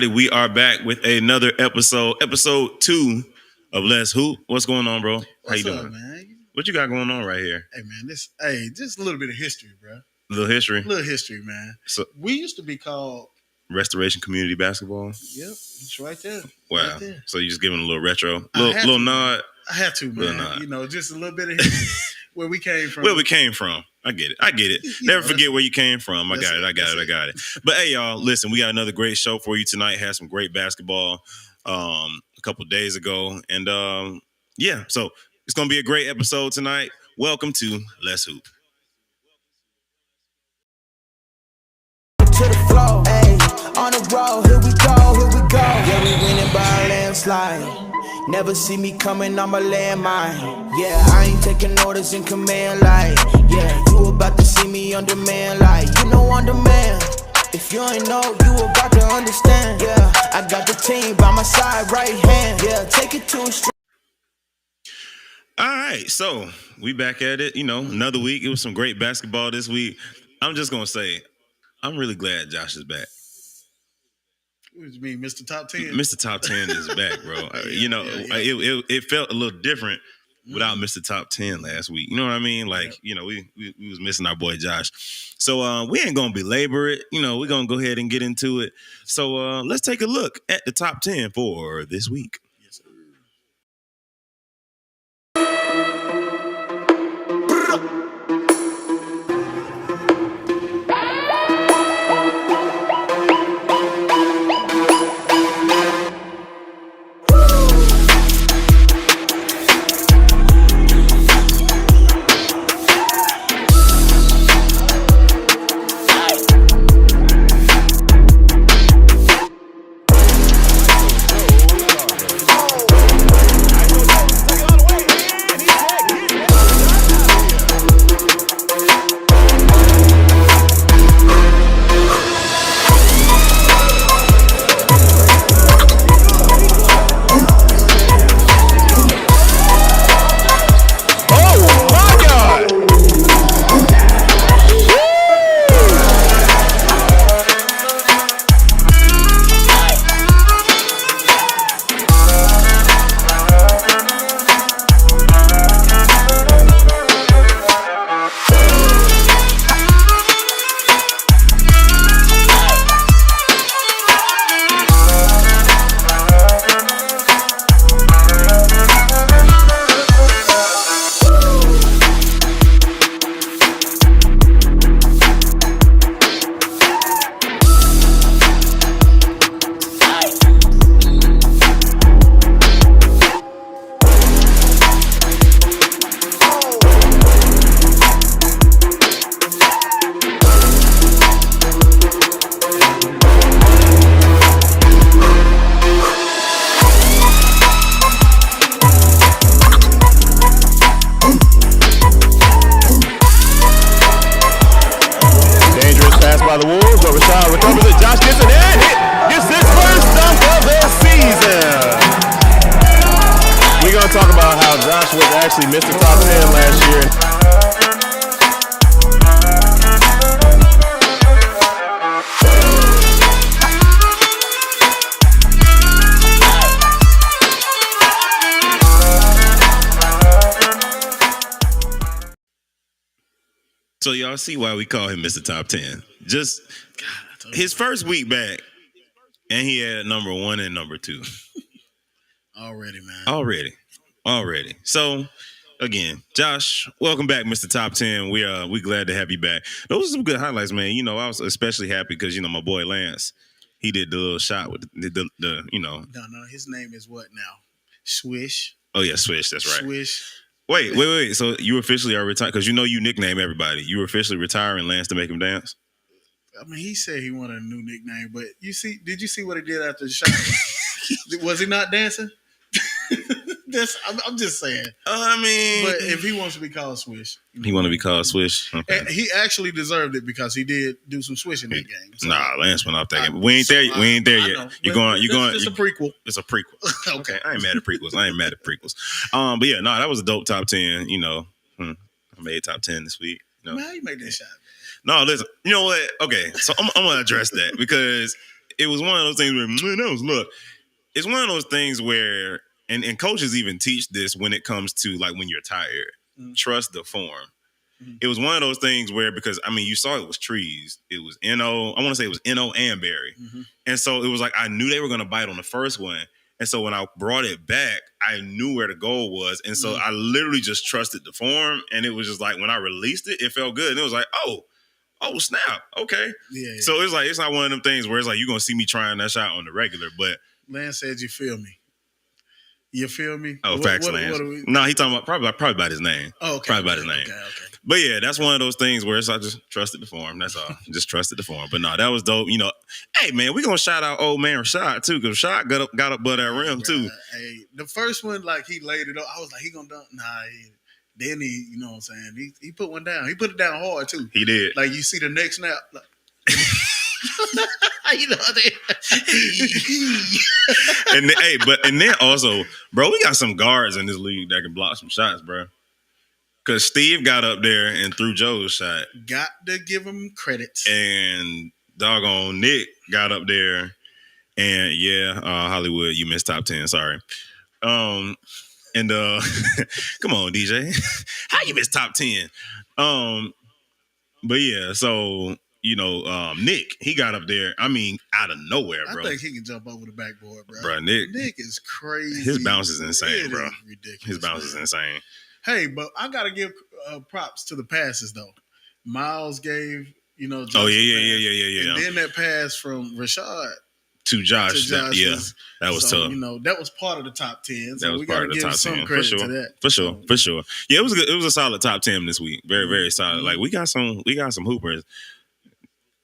We are back with another episode 2 of Let's Hoop. What's going on, bro? How you What's up, doing? man? What you got going on right here? Hey, man, just a little bit of history, bro. A little history. Little history, man. So, We used to be called. Restoration Community Basketball. Yep, it's right there. Wow. Right there. So you just giving a little retro, I had little to, nod. I had to, Little man. nod. You know, just a little bit of history, where we came from. Where we came from. I get it. Never forget where you came from. I got it. But hey, y'all, listen, we got another great show for you tonight. Had some great basketball a couple days ago. And so it's gonna be a great episode tonight. Welcome to Let's Hoop. To the floor, ayy, on the road, here we go. Yeah, we winning by a landslide. Never see me coming, I'm a landmine. Yeah, I ain't taking orders in command, like, yeah, you about to see me on demand, like, you know on demand. If you ain't know, you about to understand. Yeah, I got the team by my side, right hand. Yeah, take it to a street. All right, so we back at it. You know, another week. It was some great basketball this week. I'm just gonna say, I'm really glad Josh is back. What do you mean, Mr. Top 10? Mr. Top 10 is back, bro. It felt a little different without Mr. Top 10 last week. You know what I mean? Like, we was missing our boy Josh. So we ain't gonna belabor it. We're gonna go ahead and get into it. So let's take a look at the top 10 for this week. Yes, sir. By the Wolves, but Rashad recovers it. Josh gets it and gets his first dunk of the season. We're going to talk about how Josh was actually Mr. Top 10 last year. So y'all see why we call him Mr. Top 10. Just his first week back, and he had number 1 and number 2. Already, man. Already. So, again, Josh, welcome back, Mr. Top 10. We glad to have you back. Those are some good highlights, man. I was especially happy because, my boy Lance, he did the little shot with the No, his name is what now? Swish. Oh, yeah, Swish, that's right. Swish. Wait. So you officially are retired because you nickname everybody. You were officially retiring Lance to make him dance? I mean, he said he wanted a new nickname, but did you see what he did after the shot? Was he not dancing? I'm just saying. But if he wants to be called Swish, he want to be called Swish. Okay. And he actually deserved it because he did do some swishing that game. So. Nah, Lance went off that game. We ain't there yet. You're going. It's a prequel. It's a prequel. Okay, I ain't mad at prequels. But yeah, no, that was a dope top 10. I made top 10 this week. Man, how you make that shot? No, listen. You know what? Okay, so I'm gonna address that because it was one of those things where, man, that was luck. It's one of those things where, and coaches even teach this when it comes to like when you're tired. Trust the form. It was one of those things where, because I mean, you saw it was trees. It was N.O. I want to say it was N.O. and Barry. And so it was like, I knew they were going to bite on the first one. And so when I brought it back, I knew where the goal was. And so I literally just trusted the form. And it was just like, when I released it, it felt good. And it was like, oh, snap. Okay. Yeah. So it's like, it's not one of them things where it's like, you're going to see me trying that shot on the regular. But Lance said, you feel me. You feel me? Oh, facts, Lance. No, he talking about probably by his name. Oh, okay. Probably by his name. Okay. But yeah, that's one of those things where I just trusted the form. That's all. Just trusted the form. But no, that was dope. You know, hey man, we gonna shout out old man Rashad too, because Rashad got up above that rim too. Hey, the first one, like he laid it up. I was like, he gonna dunk? Nah. Then he, you know what I'm saying? He put one down. He put it down hard too. He did. Like you see the next snap. Like, you know and then also, bro, we got some guards in this league that can block some shots, bro. Because Steve got up there and threw Joe's shot. Got to give him credits. And doggone Nick got up there and Hollywood, you missed top 10. Sorry. And come on, DJ, how you missed top 10? But yeah, so. You know, Nick, he got up there. I mean, out of nowhere, bro. I think he can jump over the backboard, bro. Bro, Nick is crazy. His bounce is insane, bro. Ridiculous. His bounce is insane. Hey, but I gotta give props to the passes though. Miles gave, you know, Josh yeah. And then that pass from Rashad to Josh, that was tough. You know, that was part of the top 10. So that was we part gotta of the give top some 10 credit to that. For sure. Yeah, it was good. It was a solid top 10 this week. Very, very solid. Like we got some hoopers.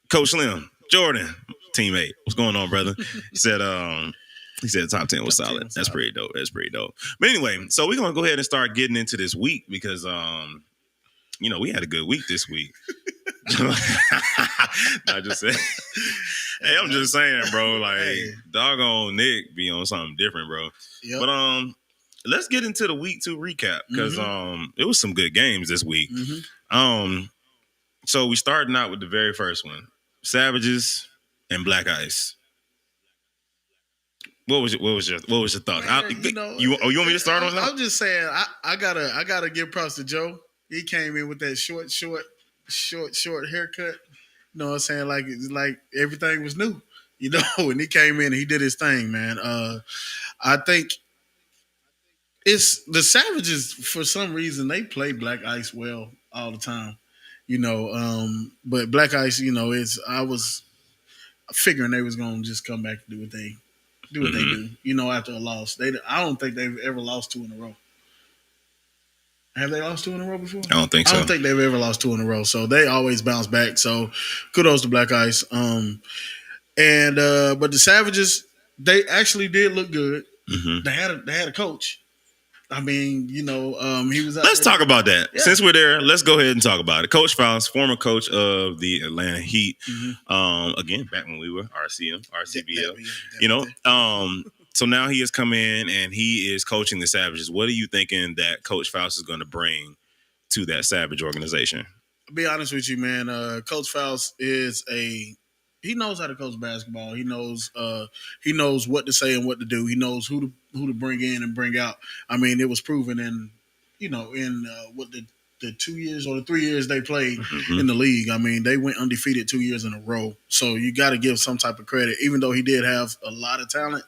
Coach Slim, Jordan, teammate. What's going on, brother? He said top 10 was solid. That's pretty dope. But anyway, so we're gonna go ahead and start getting into this week because you know, we had a good week this week. I just said, hey, I'm just saying, bro, like doggone Nick be on something different, bro. Yep. But let's get into the week 2 recap because it was some good games this week. So we starting out with the very first one. Savages and Black Ice. What was your thoughts? Man, you want me to start on that? I'm just saying I gotta give props to Joe. He came in with that short haircut. You know what I'm saying? Like everything was new. You know, and he came in and he did his thing, man. I think it's the Savages for some reason they play Black Ice well all the time. You know, but Black Ice, you know, I was figuring they was gonna just come back and do what they do. You know, after a loss, I don't think they've ever lost 2 in a row. Have they lost 2 in a row before? I don't think so. I don't think they've ever lost 2 in a row. So they always bounce back. So kudos to Black Ice. But the Savages, they actually did look good. They had a coach. I mean, you know, he was. Let's talk about that. Yeah. Since we're there, let's go ahead and talk about it. Coach Faust, former coach of the Atlanta Heat. Again, back when we were RCBL. You know, so now he has come in and he is coaching the Savages. What are you thinking that Coach Faust is going to bring to that Savage organization? I'll be honest with you, man. Coach Faust he knows how to coach basketball. He knows what to say and what to do. He knows who to bring in and bring out. I mean, it was proven in what the 2 years or the 3 years they played in the league. I mean, they went undefeated 2 years in a row. So you got to give some type of credit, even though he did have a lot of talent,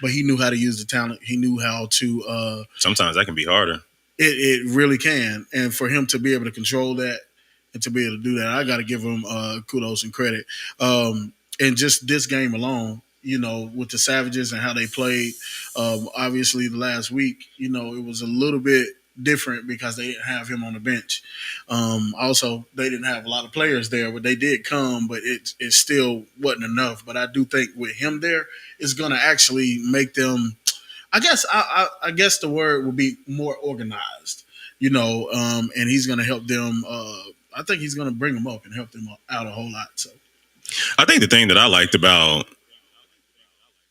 but he knew how to use the talent. He knew how to. Sometimes that can be harder. It really can, and for him to be able to control that. And to be able to do that, I got to give him kudos and credit. And just this game alone, you know, with the Savages and how they played, obviously the last week, you know, it was a little bit different because they didn't have him on the bench. Also, they didn't have a lot of players there, but they did come, but it still wasn't enough. But I do think with him there, it's going to actually make them, I guess the word would be more organized, you know, and he's going to help them I think he's going to bring them up and help them out a whole lot. So, I think the thing that I liked about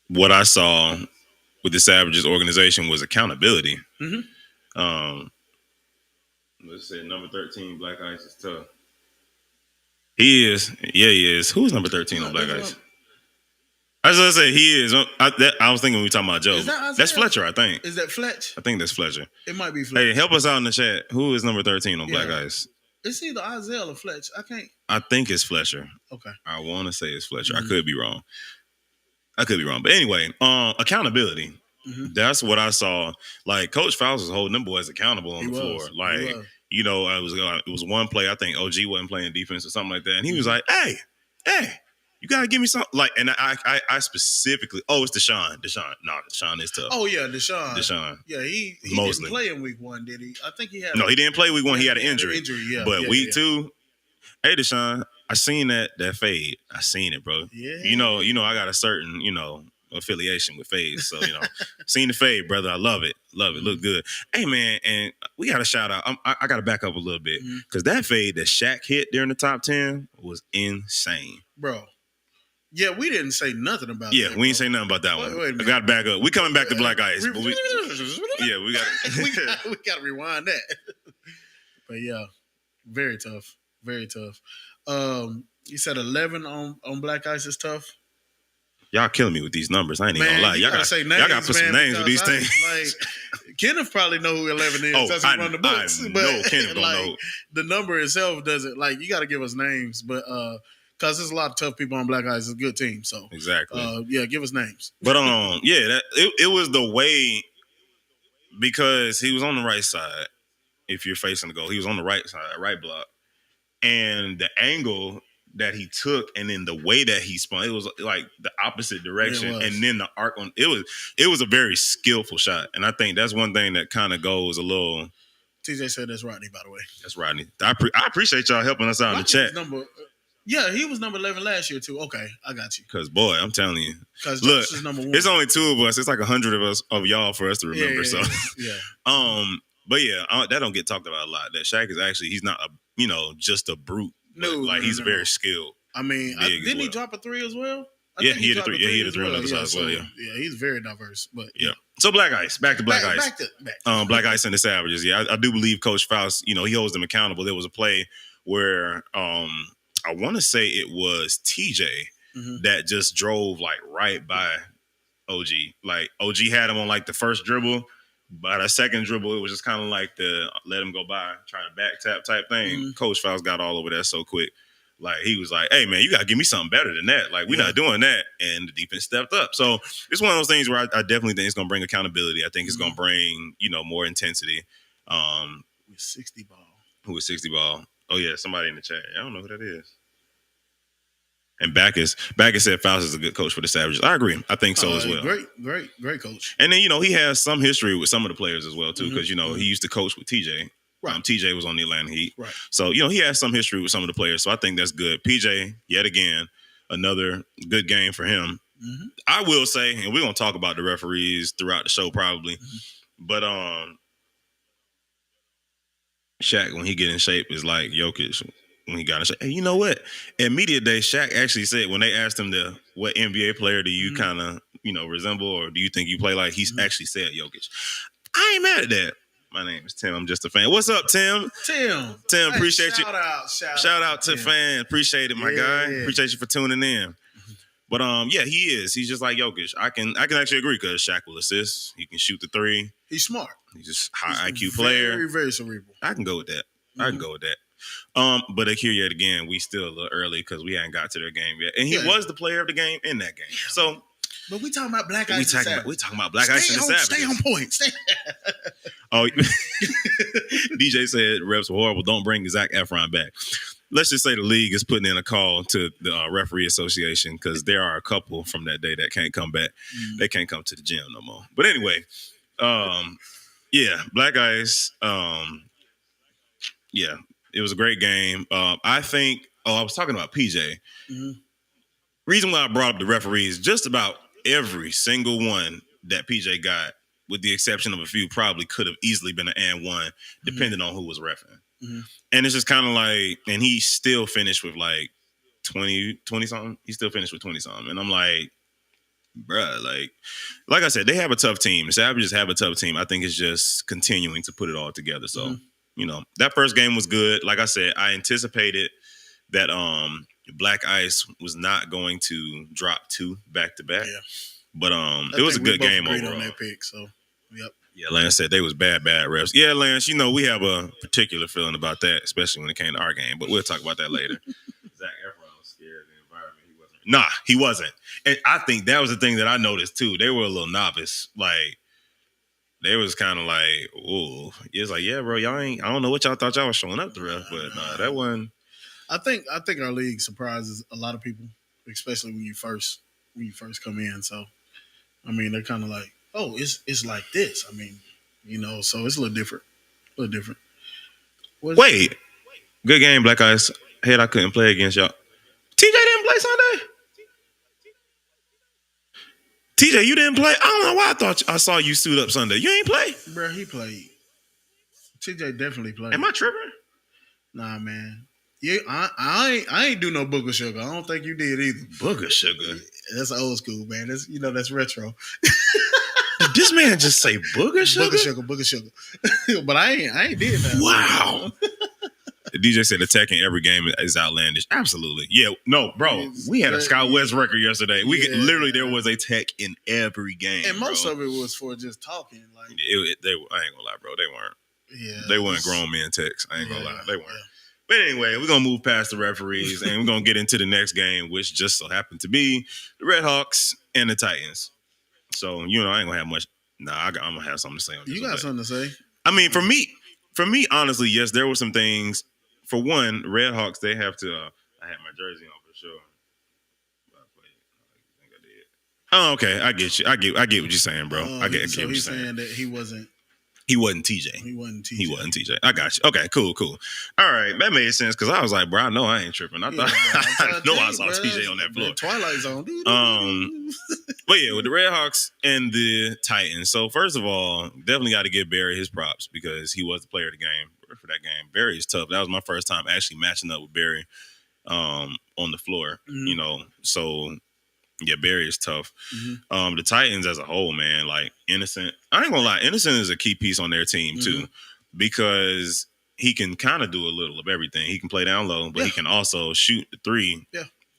what I saw with the Savages organization was accountability. Let's say number 13, Black Ice is tough. He is. Yeah, he is. Who's number 13 on Black Ice? I was gonna say he is. I was thinking when we talking about Joe. That's Fletcher, I think. Is that Fletch? I think that's Fletcher. It might be Fletcher. Hey, help us out in the chat. Who is number 13 on Black Ice? It's either Isaiah or Fletch. I think it's Fletcher. Okay. I want to say it's Fletcher. I could be wrong. But anyway, accountability. Mm-hmm. That's what I saw. Like Coach Fauci was holding them boys accountable on the floor. Like, you know, it was one play. I think OG wasn't playing defense or something like that, and he was like, "Hey, you gotta give me something." Like, and I specifically, it's Deshaun. No, Deshaun is tough. Oh yeah, Deshaun. Yeah, he didn't play in week 1, did he? I think he had. No, he didn't play week 1. He had an injury. But week 2, hey Deshaun, I seen that fade. I seen it, bro. Yeah. You know, I got a certain, affiliation with fades. So, seen the fade, brother. I love it. Look good. Hey, man, and we got to shout out. I got to back up a little bit because that fade that Shaq hit during the top 10 was insane. Bro. Yeah, we didn't say nothing about that. Yeah, we ain't say nothing about that one. I got to back up. We coming back to Black Ice. We got to rewind that. But, yeah, very tough. Very tough. You said 11 on Black Ice is tough. Y'all killing me with these numbers. I ain't even gonna lie. Y'all got to put some names with these things. Like Kenneth probably know who 11 is. That's run the books. No, Kenneth don't know. The number itself doesn't. Like, you got to give us names, but because there's a lot of tough people on Black Ice. It's a good team. So exactly. Give us names. But it was the way because he was on the right side. If you're facing the goal, he was on the right side, right block, and the angle that he took and then the way that he spun, it was like the opposite direction. Yeah, and then the arc on it was a very skillful shot. And I think that's one thing that kind of goes a little. TJ said that's Rodney, by the way. That's Rodney. I appreciate y'all helping us out in the chat. He was number 11 last year too. Okay, I got you. Because boy, I'm telling you, look, it's only 2 of us. It's like 100 of y'all for us to remember. But that don't get talked about a lot. That Shaq is actually he's not just a brute. He's very skilled. I mean, didn't he drop a 3 as well? He hit a 3. Yeah, he hit a 3 on the other side as well. Yeah, he's very diverse. But yeah. So Black Ice, back to Black Ice. Black Ice and the Savages. Yeah, I do believe Coach Faust. He holds them accountable. There was a play where I want to say it was TJ that just drove like right by OG. Like OG had him on like the first dribble. By the second dribble, it was just kind of like the let him go by, trying to back tap type thing. Coach Faust got all over that so quick. Like, he was like, hey, man, you got to give me something better than that. Like, we're not doing that. And the defense stepped up. So it's one of those things where I definitely think it's going to bring accountability. I think it's going to bring, more intensity. With 60 ball. Who is 60 ball? Oh, yeah, somebody in the chat. I don't know who that is. And Backus said Faust is a good coach for the Savages. I agree. I think so as well. Great coach. And then, he has some history with some of the players as well, too, because, he used to coach with TJ. Right. TJ was on the Atlanta Heat. Right. So, he has some history with some of the players. So, I think that's good. PJ, yet again, another good game for him. Mm-hmm. I will say, and we're going to talk about the referees throughout the show probably, but Shaq, when he get in shape, is like Jokic when he got in shape. Hey, you know what? At Media Day, Shaq actually said, when they asked him what NBA player do you kind of, resemble or do you think you play like, he's actually said Jokic. I ain't mad at that. My name is Tim. I'm just a fan. What's up, Tim? Tim, appreciate you. Shout out to fans. Appreciate it, my guy. Appreciate you for tuning in. But he is. He's just like Jokic. I can actually agree because Shaq will assist. He can shoot the 3. He's smart. He's just high IQ player. Very, very cerebral. I can go with that. But here yet again, we still a little early because we hadn't got to their game yet. And he was the player of the game in that game. So. But we talking about Black Ice. We talking about Black Ice and the Savages. Stay on point. DJ said refs were horrible. Don't bring Zac Efron back. Let's just say the league is putting in a call to the referee association because there are a couple from that day that can't come back. They can't come to the gym no more. But anyway, Black Ice. It was a great game. I think. I was talking about PJ. Reason why I brought up the referees, just about every single one that PJ got, with the exception of a few, probably could have easily been an and one, depending on who was reffing. And it's just kind of like, and he still finished with like 20 something. He still finished with 20 something. And I'm like, bruh, like I said, they have a tough team. The Savages have a tough team. I think it's just continuing to put it all together. So, that first game was good. Like I said, I anticipated that Black Ice was not going to drop 2 back to back. Yeah. But it was a good game overall. On that pick, so yep. Yeah, Lance said they was bad refs. Yeah, Lance, we have a particular feeling about that, especially when it came to our game. But we'll talk about that later. Zac Efron was scared of the environment. He wasn't. Nah, he wasn't. And I think that was the thing that I noticed too. They were a little novice. Like, they was kind of like, ooh. It's like, yeah, bro, y'all ain't. I don't know what y'all thought y'all was showing up to ref, but nah, that wasn't. I think our league surprises a lot of people, especially when you first come in. So, I mean, they're kind of like, oh, it's like this. I mean, so it's a little different. Wait, good game, Black Ice. Head I couldn't play against y'all. TJ didn't play Sunday. TJ, you didn't play? I don't know why I thought I saw you suit up Sunday. You ain't play? Bro, he played. TJ definitely played. Am I tripping? Nah, man. Yeah, I ain't do no Booger Sugar. I don't think you did either. Booger Sugar? That's old school, man. That's that's retro. Did this man just say Booger Sugar? Booger Sugar. But I ain't did that. Wow. The DJ said attacking every game is outlandish. Absolutely. Yeah. No, bro. We had a Scott West record yesterday. Literally there was a tech in every game. And most of it was for just talking. Like I ain't gonna lie, bro. They weren't. Yeah. They weren't grown men techs. I ain't gonna lie. They weren't. Yeah. But anyway, we're gonna move past the referees and we're gonna get into the next game, which just so happened to be the Red Hawks and the Titans. So, I ain't gonna have much. Nah, I'm gonna have something to say on this. You got something to say? I mean, for me, honestly, yes, there were some things. For one, Red Hawks, they have to. I had my jersey on for sure. I think I did. Oh, okay. I get you. I get what you're saying, bro. I get what you're saying that he wasn't. He wasn't TJ. He wasn't TJ. I got you. Okay, cool. All right, that made sense because I was like, bro, I know I ain't tripping. I thought I know I saw TJ on that floor. Twilight Zone. But yeah, with the Red Hawks and the Titans. So first of all, definitely got to give Barry his props because he was the player of the game for that game. Barry is tough. That was my first time actually matching up with Barry on the floor. Mm-hmm. So. Yeah, Barry is tough. Mm-hmm. The Titans as a whole, man, like Innocent. I ain't gonna lie, Innocent is a key piece on their team too, because he can kind of do a little of everything. He can play down low, but he can also shoot the three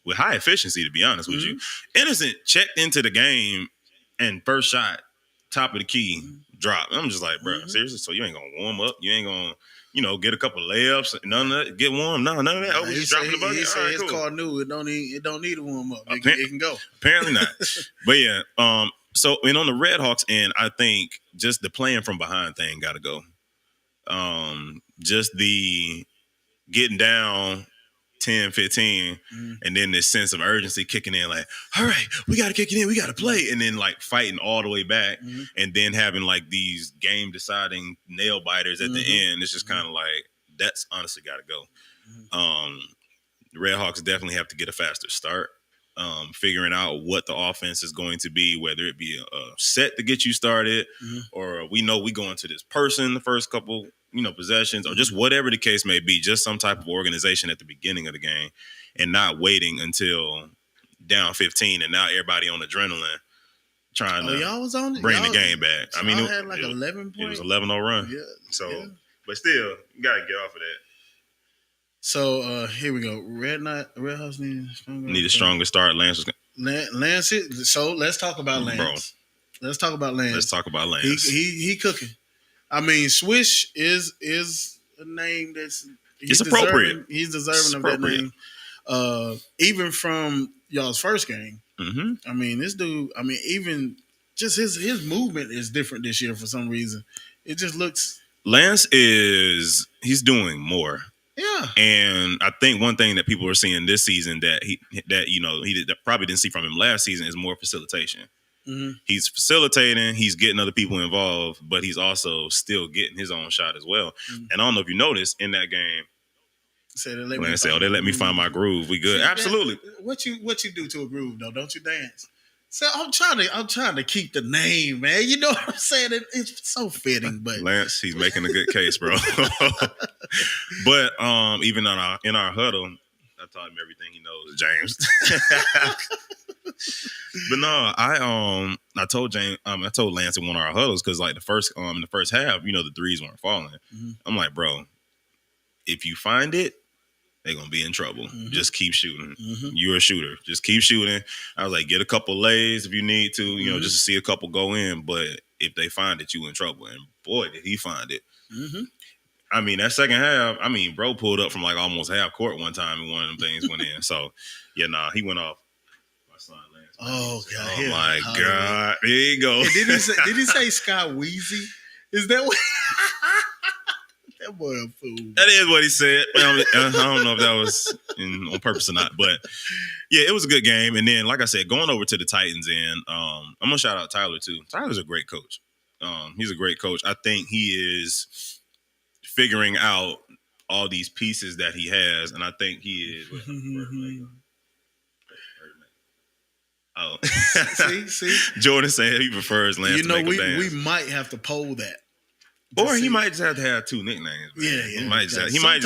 with high efficiency, to be honest with you. Innocent checked into the game and first shot, top of the key, drop. I'm just like, bro, seriously? So you ain't gonna warm up? You ain't gonna get a couple of layups, none of that, get warm. No, none of that. Oh, we just dropping the bucket. He said right, his car new. It don't need a warm up. It can go. Apparently not. But yeah, so and on the Red Hawks end, I think just the playing from behind thing got to go. Just the getting down 10, 15, and then this sense of urgency kicking in, like, all right, we got to kick it in, we got to play, and then like fighting all the way back, and then having like these game deciding nail biters at the end. It's just kind of like, that's honestly got to go. The Red Hawks definitely have to get a faster start, figuring out what the offense is going to be, whether it be a set to get you started, or we know we go into this person the first couple possessions, or just whatever the case may be, just some type of organization at the beginning of the game and not waiting until down 15 and now everybody on adrenaline trying to y'all was on bring the game back. So I mean, it had like 11 points. It was 11-0 run. Yeah. So, but still, you got to get off of that. So, here we go. Red Hawks need a stronger start. Lance. So, let's talk about Lance. Bro. Let's talk about Lance. He cooking. I mean, Swish is a name it's appropriate. He's deserving of that name. Even from y'all's first game. I mean, this dude. I mean, even just his movement is different this year for some reason. It just looks. Lance he's doing more. Yeah. And I think one thing that people are seeing this season that he probably didn't see from him last season is more facilitation. He's facilitating, he's getting other people involved, but he's also still getting his own shot as well. And I don't know if you noticed in that game, they let me find my groove. We good. Absolutely. What you do to a groove though? Don't you dance? So I'm trying to keep the name, man. You know what I'm saying? It's so fitting, but Lance, he's making a good case, bro. But even in our huddle, I taught him everything he knows, James. But no, I told James, I told Lance in one of our huddles because like in the first half, the threes weren't falling. I'm like, bro, if you find it, they're gonna be in trouble. Just keep shooting. You're a shooter. Just keep shooting. I was like, get a couple lays if you need to, just to see a couple go in. But if they find it, you in trouble. And boy, did he find it. I mean, that second half, bro pulled up from like almost half court one time and one of them things went in. So, yeah, he went off. My son Lance. Oh, God. Oh, my God. There you go. Hey, did he say Sky Weezy? Is that what? That boy a fool. That is what he said. I don't know if that was on purpose or not, but yeah, it was a good game. And then, like I said, going over to the Titans end, I'm gonna shout out Tyler too. Tyler's a great coach. He's a great coach. I think he is figuring out all these pieces that he has, and I think he is. Oh, see, Jordan said he prefers Lance. We might have to poll that. Or he might just have to have two nicknames. Man. Yeah. He might just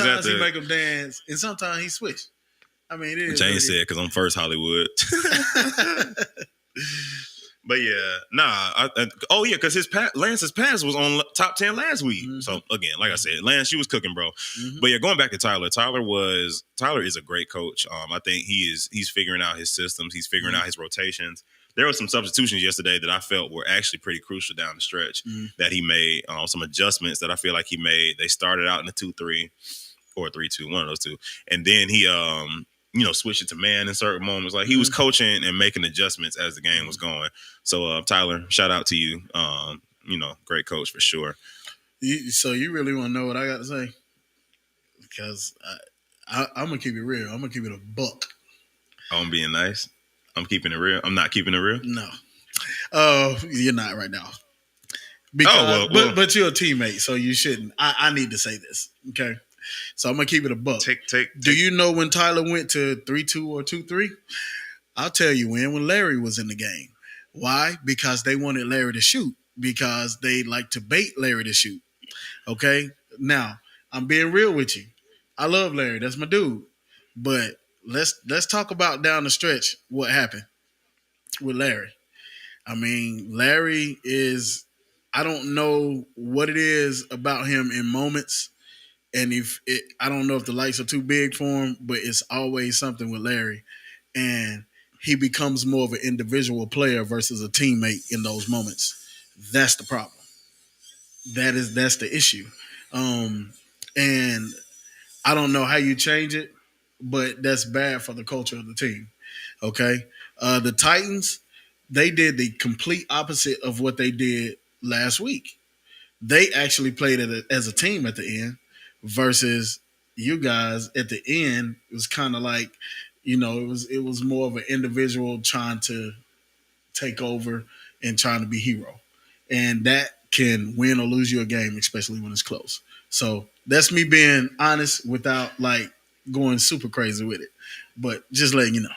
have to. He make them dance, and sometimes he switch. I mean, it is. James said, because I'm first Hollywood. But yeah, because Lance's pass was on top 10 last week. So again, like I said, Lance, you was cooking, bro. But yeah, going back to Tyler, Tyler is a great coach. I think he's figuring out his systems. He's figuring out his rotations. There were some substitutions yesterday that I felt were actually pretty crucial down the stretch that he made. Some adjustments that I feel like he made. They started out in the 2-3 or 3-2, one of those two. And then he, switched it to man in certain moments. Like he was coaching and making adjustments as the game was going. So, Tyler, shout out to you. Great coach for sure. So you really want to know what I got to say? Because I'm going to keep it real. I'm going to keep it a buck. I'm being nice. I'm keeping it real. I'm not keeping it real? No. You're not right now. Because, but you're a teammate, so you shouldn't. I need to say this, okay? So I'm going to keep it a buck. Do you know when Tyler went to 3-2 or 2-3? I'll tell you when Larry was in the game. Why? Because they wanted Larry to shoot. Because they like to bait Larry to shoot. Okay? Now, I'm being real with you. I love Larry. That's my dude. But let's talk about down the stretch what happened with Larry. Larry is, I don't know what it is about him in moments. And I don't know if the lights are too big for him, but it's always something with Larry. And he becomes more of an individual player versus a teammate in those moments. That's the problem. That's the issue. And I don't know how you change it, but that's bad for the culture of the team. Okay. The Titans, they did the complete opposite of what they did last week. They actually played as a team at the end versus you guys at the end. It was kind of like, it was more of an individual trying to take over and trying to be hero. And that can win or lose you a game, especially when it's close. So that's me being honest without going super crazy with it. But just letting you know.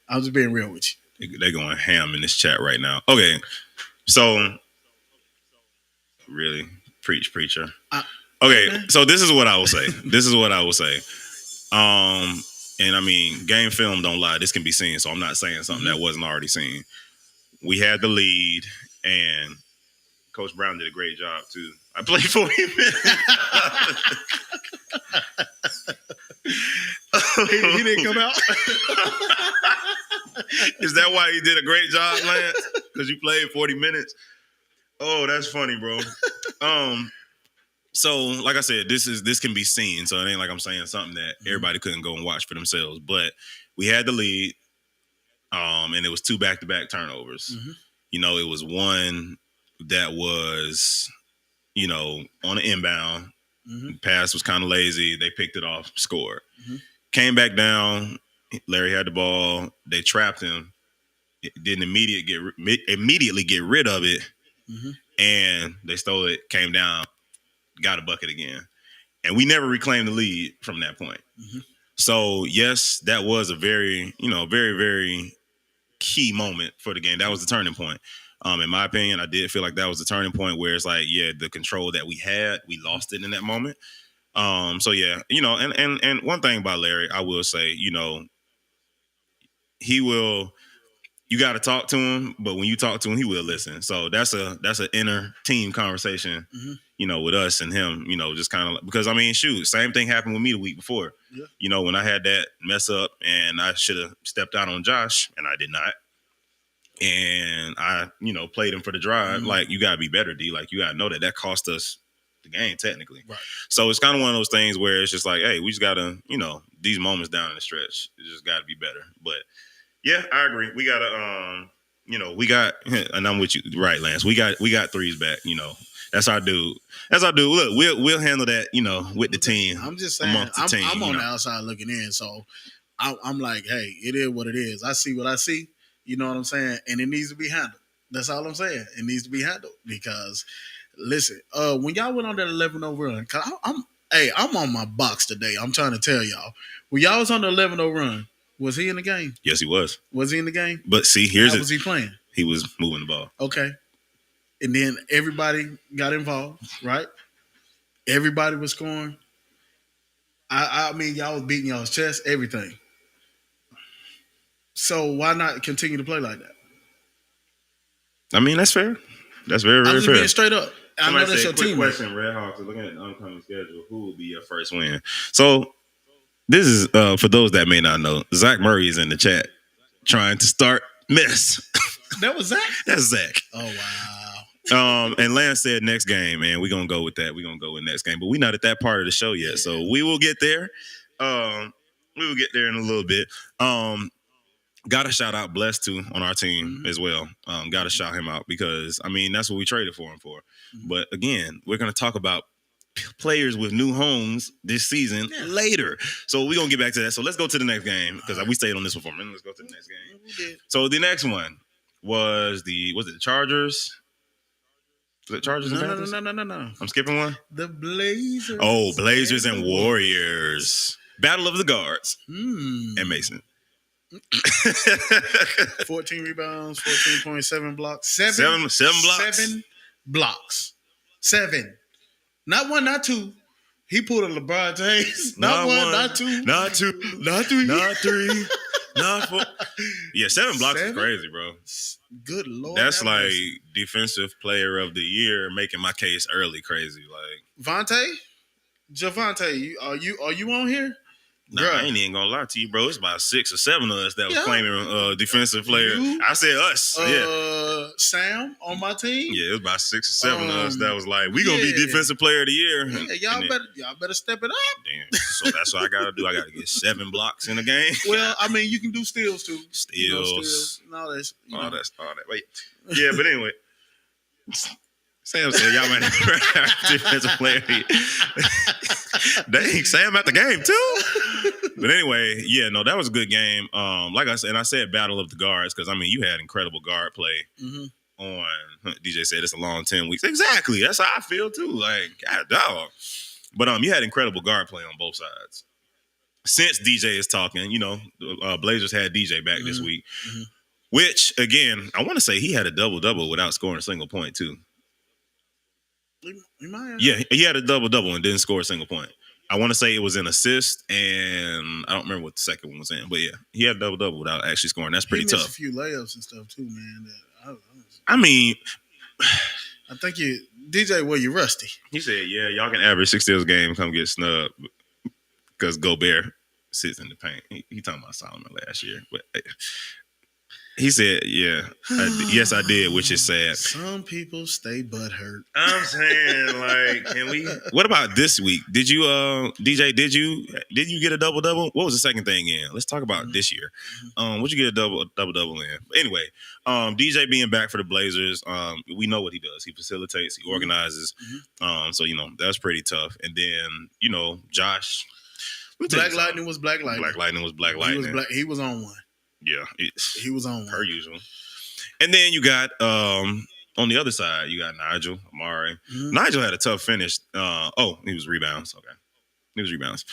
I'm just being real with you. They're going ham in this chat right now. Okay. So really, preacher. Okay, so this is what I will say. And game film don't lie. This can be seen, so I'm not saying something that wasn't already seen. We had the lead, and Coach Brown did a great job too. I played 40 minutes. He didn't come out. Is that why he did a great job, Lance? Because you played 40 minutes? Oh, that's funny, bro. So, like I said, this can be seen. So it ain't like I'm saying something that everybody couldn't go and watch for themselves. But we had the lead, and it was 2 back-to-back turnovers. It was one that was, on an inbound. Pass was kind of lazy. They picked it off, scored. Came back down. Larry had the ball. They trapped him. Didn't immediately get rid of it. And they stole it, came down, got a bucket again. And we never reclaimed the lead from that point. So, yes, that was a very, very, very key moment for the game. That was the turning point. In my opinion, I did feel like that was the turning point where it's like, yeah, the control that we had, we lost it in that moment. So, yeah, and one thing about Larry, I will say, he will – you got to talk to him, but when you talk to him, he will listen. So that's an inner team conversation, with us and him, just kind of because shoot, same thing happened with me the week before. Yeah. When I had that mess up and I should have stepped out on Josh and I did not. And I, played him for the drive. Mm-hmm. Like, you gotta be better, D. Like, you gotta know that cost us the game technically. Right. So it's kind of one of those things where it's just like, hey, we just gotta, these moments down in the stretch, it just gotta be better. But yeah, I agree. We gotta, we got, and I'm with you, right, Lance. We got threes back. That's our dude. That's our dude. Look, we'll handle that. With the team. I'm just saying. I'm on the outside looking in, so I'm like, hey, it is what it is. I see what I see. You know what I'm saying? And it needs to be handled. That's all I'm saying. It needs to be handled because, listen, when y'all went on that 11-0 run, cause I'm on my box today. I'm trying to tell y'all. When y'all was on the 11-0 run, was he in the game? Yes, he was. Was he in the game? But see, How was he playing? He was moving the ball. Okay. And then everybody got involved, right? Everybody was scoring. I mean, y'all was beating y'all's chest, everything. So why not continue to play like that? That's fair. That's very, very I'm just fair. being straight up. I know that's your team. Question, Red Hawks, looking at the upcoming schedule, who will be your first win? So this is, for those that may not know, Zach Murray is in the chat trying to start mess. That was Zach? That's Zach. Oh, wow. And Lance said next game, man. We're going to go with that. We're going to go with next game. But we're not at that part of the show yet. Yeah. So we will get there. We will get there in a little bit. Got to shout out Bless too on our team as well. Got to shout him out because, that's what we traded for him for. Mm-hmm. But again, we're going to talk about players with new homes this season later. So we're going to get back to that. So let's go to the next game because we stayed on this one for a minute. Let's go to the next game. So the next one was the Chargers? Was it Chargers and Panthers? No. I'm skipping one? The Blazers. Oh, Blazers and Warriors. Battle of the Guards. And Mason. 14 rebounds, 14.7 blocks. Seven blocks. 7 blocks. 7. Not 1, not 2. He pulled a LeBron James. Not 1, not 2. Not 2. Not 3. Not 3. Not 4. Yeah, 7 blocks is crazy, bro. Good Lord. That's like defensive player of the year, making my case early crazy. Like Javante, are you on here? Nah, I ain't even gonna lie to you, bro. It's about 6 or 7 of us that was claiming defensive player. I said us. Sam on my team. Yeah, it was about 6 or 7 of us that was like, we gonna be defensive player of the year. Yeah, y'all better step it up. Damn. So that's what I gotta do. I gotta get 7 blocks in the game. Well, you can do steals too. Steals. And all that. All that. Wait. Yeah, but anyway. Sam said y'all might have defensive player. Dang, Sam at the game too. But anyway, that was a good game. Like I said, and I said battle of the guards because you had incredible guard play on. DJ said it's a long 10 weeks. Exactly, that's how I feel too. Like, God dog. But you had incredible guard play on both sides. Since DJ is talking, Blazers had DJ back this week, which again I want to say he had a double without scoring a single point too. Yeah, he had a double and didn't score a single point. I want to say it was an assist, and I don't remember what the second one was in. But yeah, he had a double without actually scoring. That's pretty tough. A few layups and stuff too, man. I think DJ, you're rusty. He said, "Yeah, y'all can average 6 steals a game, come get snubbed because Gobert sits in the paint." He talking about Solomon last year, but. He said, "Yeah, yes, I did," which is sad. Some people stay butthurt. I'm saying, like, can we? What about this week? Did you, DJ? Did you get a double? What was the second thing in? Let's talk about this year. What'd you get a double in? But anyway, DJ being back for the Blazers, we know what he does. He facilitates, he organizes. So that was pretty tough. And then Josh, Black Lightning was Black Lightning. Black Lightning was Black Lightning. He was on one. Yeah, he was on per usual. And then you got on the other side, you got Nigel Amari. Nigel had a tough finish. He was rebounds. Okay, he was rebounds.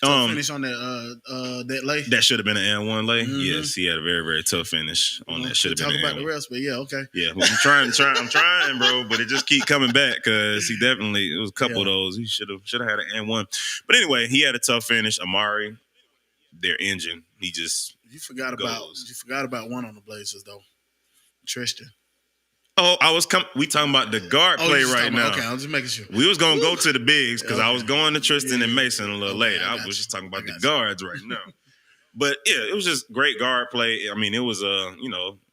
Finish on that lay. That should have been an and one lay. Yes, he had a very, very tough finish on that. Should have been. Talk about the rest, but yeah, okay. Yeah, well, I'm trying, bro, but it just keep coming back because he definitely it was a couple of those. He should have had an and one. But anyway, he had a tough finish. Amari, their engine. He just. You forgot about one on the Blazers though, Tristan. Oh, we talking about the guard play right now. Okay, I'm just making sure. We was gonna go to the bigs because I was going to Tristan and Mason a little later. I was just talking about the guards right now. But yeah, it was just great guard play. I mean, it was a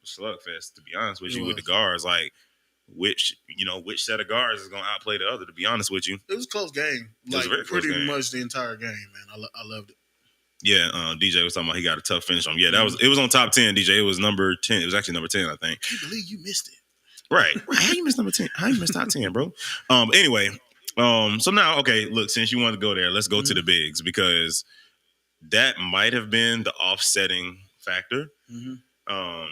slugfest, to be honest with you, with the guards. Like which set of guards is gonna outplay the other, to be honest with you. It was a close game. Like pretty much the entire game, man. I loved it. Yeah, DJ was talking about he got a tough finish on. Yeah, it was on top 10, DJ. It was number 10. It was actually number 10, I think. I can't believe you missed it. Right. How you miss number 10? How you miss top 10, bro? Anyway, so now, okay, look, since you want to go there, let's go to the bigs because that might have been the offsetting factor. I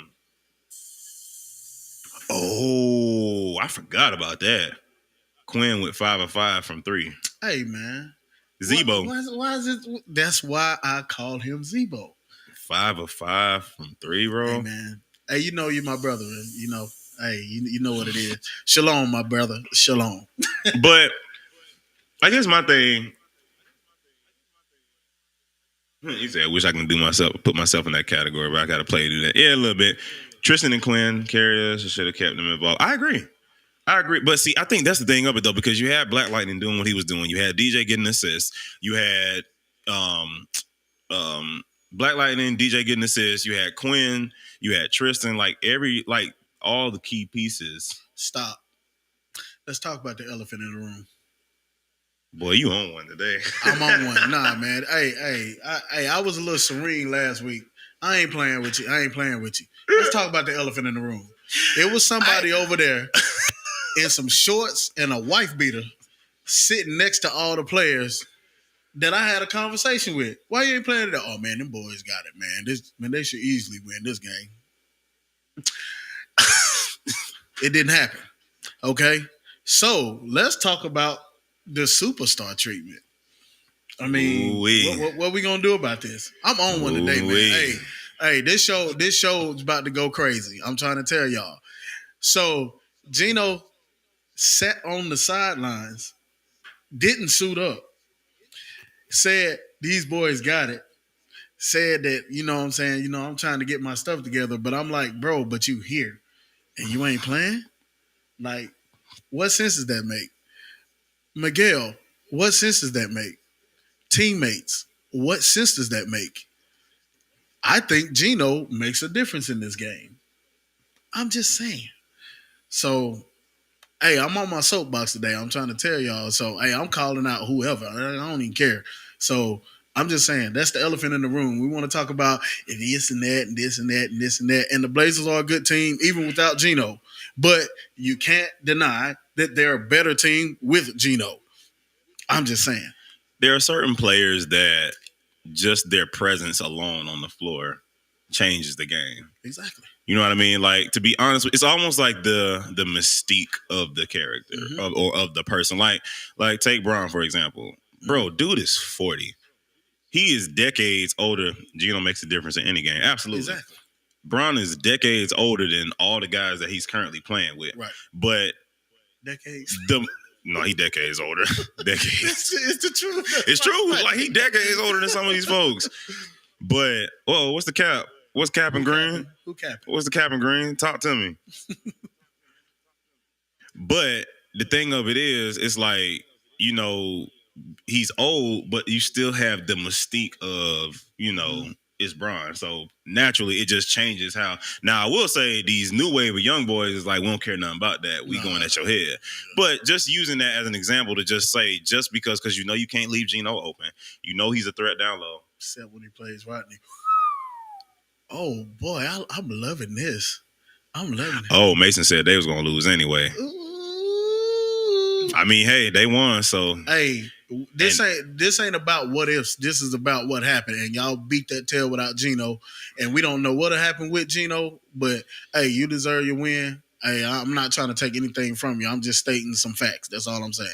forgot about that. Quinn went 5 of 5 from 3. Hey, man. Zebo. Why is it? That's why I called him Zebo. 5 of 5 from 3, bro. Hey, man. Hey, you're my brother. Hey, you know what it is. Shalom, my brother. Shalom. But I guess my thing, you said, I wish I can put myself in that category, but I got to play to that. Yeah, a little bit. Tristan and Quinn carried us. Should have kept them involved. I agree. But see, I think that's the thing of it, though, because you had Black Lightning doing what he was doing. You had DJ getting assists. You had Black Lightning, DJ getting assists. You had Quinn. You had Tristan. All the key pieces. Stop. Let's talk about the elephant in the room. Boy, you on one today. I'm on one. Nah, man. Hey, I was a little serene last week. I ain't playing with you. Let's talk about the elephant in the room. It was somebody over there in some shorts and a wife beater sitting next to all the players that I had a conversation with. Why you ain't playing it? Oh, man, them boys got it, man. They should easily win this game. It didn't happen. Okay? So, let's talk about the superstar treatment. I mean, what we gonna do about this? I'm on one today, man. Hey, this show's about to go crazy. I'm trying to tell y'all. So, Gino sat on the sidelines, didn't suit up, said these boys got it, said that, you know what I'm saying, I'm trying to get my stuff together, but I'm like, bro, but you here and you ain't playing? Like, what sense does that make? Miguel, what sense does that make? Teammates, what sense does that make? I think Gino makes a difference in this game. I'm just saying. So, hey, I'm on my soapbox today. I'm trying to tell y'all. So, hey, I'm calling out whoever. I don't even care. So, I'm just saying, that's the elephant in the room. We want to talk about this and that and this and that and this and that. And the Blazers are a good team, even without Gino. But you can't deny that they're a better team with Gino. I'm just saying. There are certain players that just their presence alone on the floor changes the game. Exactly. You know what I mean? Like, to be honest, it's almost like the mystique of the character or of the person. Like take Braun, for example. Bro, dude is 40. He is decades older. Gino makes a difference in any game. Absolutely. Exactly. Braun is decades older than all the guys that he's currently playing with. Right. But decades. No, he decades older. Decades. It's the truth. It's true. Like, he decades older than some of these folks. But, what's the cap? What's cap and green? Who capping? What's the cap and green? Talk to me. But the thing of it is, it's like, he's old, but you still have the mystique of, it's Braun. So naturally, it just changes how. Now, I will say these new wave of young boys is like, we don't care nothing about that. We going at your head. But just using that as an example to just say, just because you can't leave Gino open. He's a threat down low. Except when he plays Rodney. Oh, boy, I'm loving this. I'm loving it. Oh, Mason said they was going to lose anyway. Ooh. I mean, hey, they won, so. Hey, this ain't about what ifs. This is about what happened. And y'all beat that tail without Gino. And we don't know what'll happen with Gino. But, hey, you deserve your win. Hey, I'm not trying to take anything from you. I'm just stating some facts. That's all I'm saying.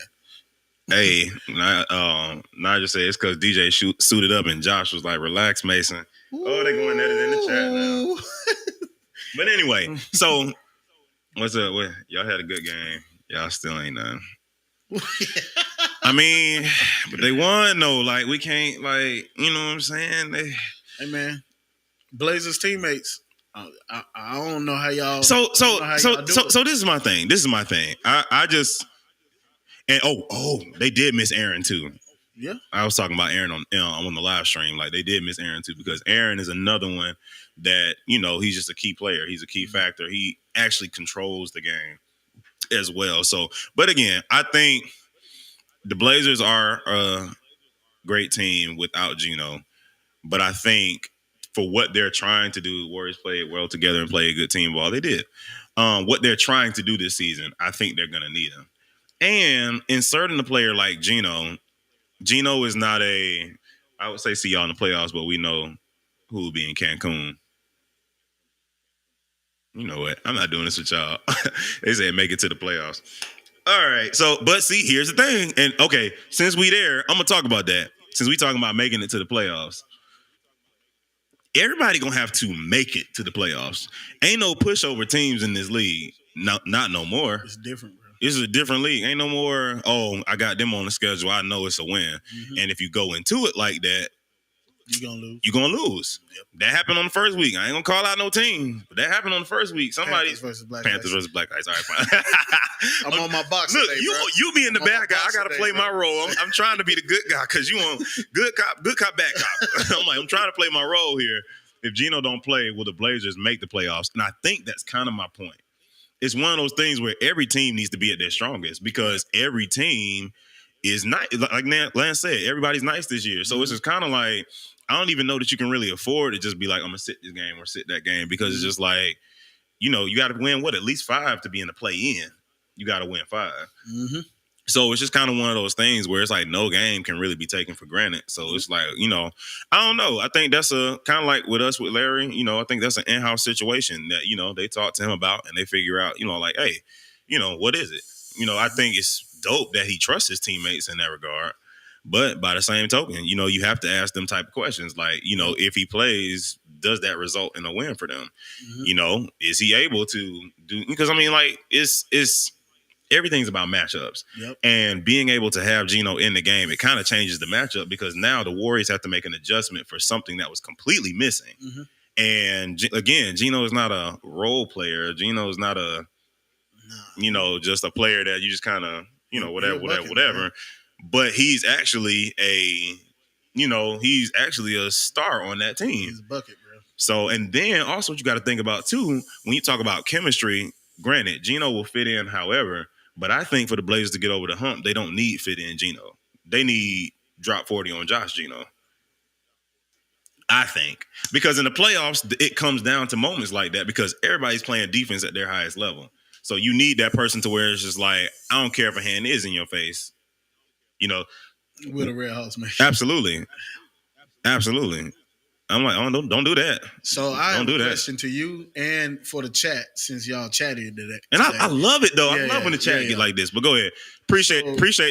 Hey, I just say it's because DJ suited up and Josh was like, relax, Mason. Oh, they're going at it in the chat now. But anyway, so what's up? Y'all had a good game. Y'all still ain't done. I mean, but they won though. Like, we can't, you know what I'm saying? Hey, man, Blazers teammates. I don't know how y'all. So this is my thing. I just and they did miss Aaron too. Yeah, I was talking about Aaron on the live stream. Like they did miss Aaron too because Aaron is another one that he's just a key player. He's a key factor. He actually controls the game as well. So, but again, I think the Blazers are a great team without Geno. But I think for what they're trying to do, Warriors played well together and played a good team ball. They did. What they're trying to do this season, I think they're going to need him. And inserting a player like Geno is not I would say see y'all in the playoffs, but we know who will be in Cancun. You know what? I'm not doing this with y'all. They said make it to the playoffs. All right. So, but see, here's the thing. And okay, since we there, I'm going to talk about that. Since we talking about making it to the playoffs. Everybody going to have to make it to the playoffs. Ain't no pushover teams in this league. Not no more. It's different, bro. This is a different league. Ain't no more, I got them on the schedule. I know it's a win. Mm-hmm. And if you go into it like that, you're going to lose. Yep. That happened on the first week. I ain't going to call out no team, but that happened on the first week. Panthers versus Black Ice. All right, fine. I'm on my box Look, today, you be in the bad guy. I got to play my role. I'm trying to be the good guy because you on good cop, bad cop. I'm trying to play my role here. If Geno don't play, will the Blazers make the playoffs? And I think that's kind of my point. It's one of those things where every team needs to be at their strongest because every team is nice. Like Lance said, everybody's nice this year. So it's just kind of like, I don't even know that you can really afford to just be like, I'm going to sit this game or sit that game because it's just like, you got to win at least 5 to be in the play-in. You got to win 5. Mm-hmm. So it's just kind of one of those things where it's like no game can really be taken for granted. So it's like, I don't know. I think that's a kind of like with us with Larry, I think that's an in-house situation that, they talk to him about and they figure out, like, hey, what is it? I think it's dope that he trusts his teammates in that regard. But by the same token, you have to ask them type of questions like, if he plays, does that result in a win for them? Mm-hmm. Is he able to do? Because it's everything's about matchups. Yep. And being able to have Geno in the game, it kind of changes the matchup because now the Warriors have to make an adjustment for something that was completely missing. Mm-hmm. And again, Geno is not a role player. Geno is not just a player that you just kind of, whatever. But he's actually a star on that team. He's a bucket, bro. So, and then also what you got to think about too, when you talk about chemistry, granted, Geno will fit in however, but I think for the Blazers to get over the hump, they don't need fit in Geno. They need drop 40 on Josh Geno. I think. Because in the playoffs, it comes down to moments like that because everybody's playing defense at their highest level. So you need that person to where it's just like, I don't care if a hand is in your face. With a red house, man. Absolutely. I'm like, don't do that. So I have a question to you and for the chat, since y'all chatted today. And I love it though. I love when the chat get like this. But go ahead. Appreciate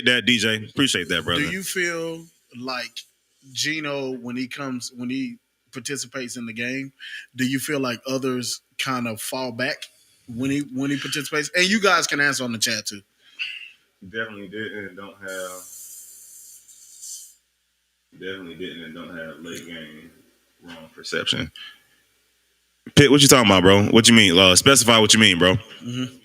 that, DJ. Appreciate that, brother. Do you feel like Geno, when he participates in the game, do you feel like others kind of fall back when he participates? And you guys can answer on the chat too. Definitely didn't and don't have late game wrong perception. Pitt, what you talking about, bro? What you mean? Specify what you mean, bro. Mm-hmm.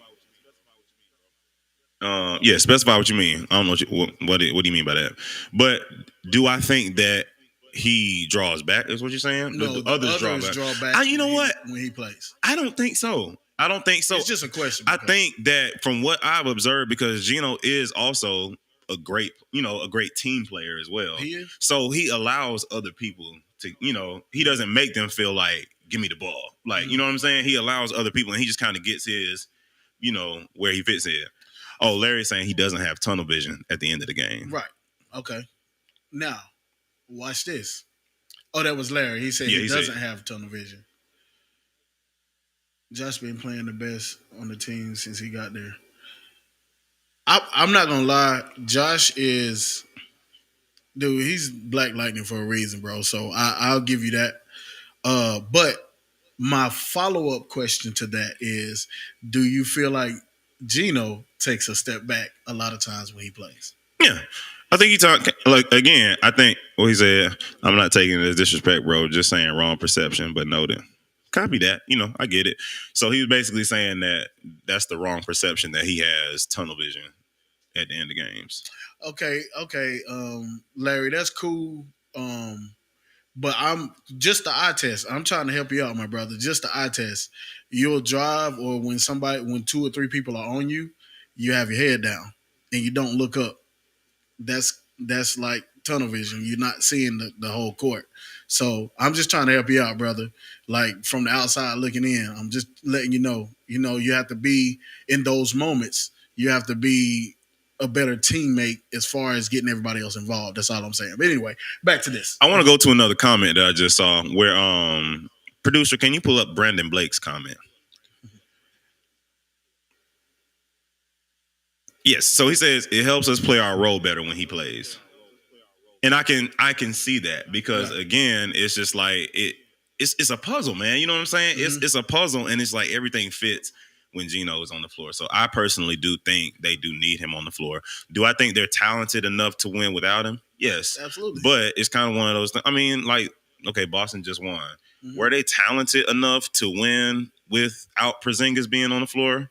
Yeah, specify what you mean. I don't know what do you mean by that. But do I think that he draws back? Is what you're saying? No, the others draw back. You know what? When he plays, I don't think so. It's just a question. I think that from what I've observed, because Geno is also a great team player as well. He is. So he allows other people to, he doesn't make them feel like, give me the ball. Like, you know what I'm saying? He allows other people and he just kind of gets his, where he fits in. Oh, Larry's saying he doesn't have tunnel vision at the end of the game. Right. Okay. Now, watch this. Oh, that was Larry. He said he doesn't have tunnel vision. Josh been playing the best on the team since he got there. I'm not going to lie. Josh is, dude, he's Black Lightning for a reason, bro. So I'll give you that. But my follow-up question to that is, do you feel like Geno takes a step back a lot of times when he plays? Yeah. I think he talked, like, again, I think what he said, I'm not taking it as disrespect, bro, just saying wrong perception, but noted. Copy that. I get it. So he was basically saying that that's the wrong perception, that he has tunnel vision at the end of games. Okay, Larry, that's cool. But I'm just the eye test. I'm trying to help you out, my brother. Just the eye test. You'll drive, or when 2 or 3 people are on you, you have your head down and you don't look up. That's like tunnel vision. You're not seeing the whole court. So I'm just trying to help you out, brother. Like from the outside looking in, I'm just letting you know. You have to be in those moments. You have to be a better teammate as far as getting everybody else involved. That's all I'm saying. But anyway, back to this. I want to go to another comment that I just saw where producer, can you pull up Brandon Blake's comment? Yes. So he says it helps us play our role better when he plays. And I can see that because again, it's just like it's a puzzle, man. You know what I'm saying? Mm-hmm. It's a puzzle, and it's like everything fits when Geno is on the floor. So I personally do think they do need him on the floor. Do I think they're talented enough to win without him? Yes. Absolutely. But it's kind of one of those things. I mean, like, okay, Boston just won. Mm-hmm. Were they talented enough to win without Porzingis being on the floor?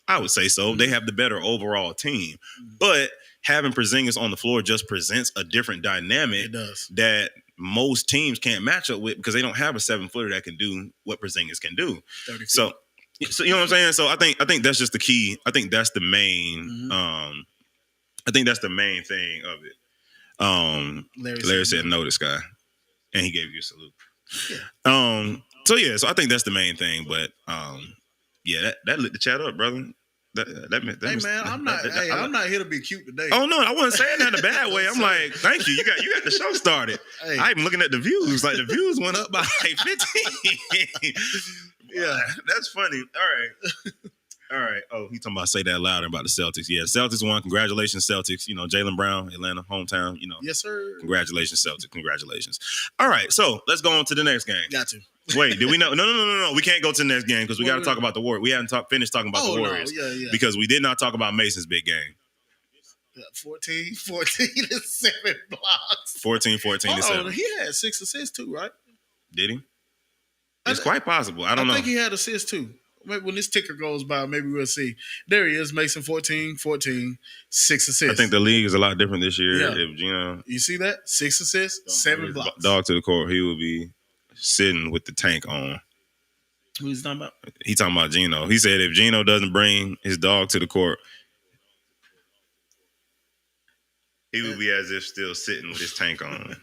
I would say so. Mm-hmm. They have the better overall team. Mm-hmm. But having Porzingis on the floor just presents a different dynamic that most teams can't match up with because they don't have a 7-footer that can do what Porzingis can do. So you know what I'm saying? So I think that's just the key. I think that's the main I think that's the main thing of it. Larry said no, this guy. And he gave you a salute. Yeah. So I think that's the main thing, but yeah, that lit the chat up, brother. I'm not here to be cute today. Oh no, I wasn't saying that in a bad way. I'm like, thank you. You got the show started. Hey. I'm looking at the views. Like the views went up by like 15. Yeah, that's funny. All right. Oh, he talking about say that louder about the Celtics. Yeah, Celtics won. Congratulations, Celtics. Jaylen Brown, Atlanta, hometown. Yes, sir. Congratulations, Celtics. Congratulations. All right, so let's go on to the next game. Got to. Wait, did we know? No. We can't go to the next game because we got to talk about the Warriors. We haven't finished talking about the Warriors. Yeah. Because we did not talk about Mason's big game. 14 to 7 blocks. 14 to 7. He had 6 assists too, right? Did he? It's quite possible. I don't know. I think he had assists too. Maybe when this ticker goes by, maybe we'll see. There he is, Mason, 14, 6 assists. I think the league is a lot different this year. Yeah. If you see that? 6 assists, 7 blocks. Dog to the court, he will be sitting with the tank on. Who he's talking about? He talking about Geno. He said if Geno doesn't bring his dog to the court, he will be as if still sitting with his tank on.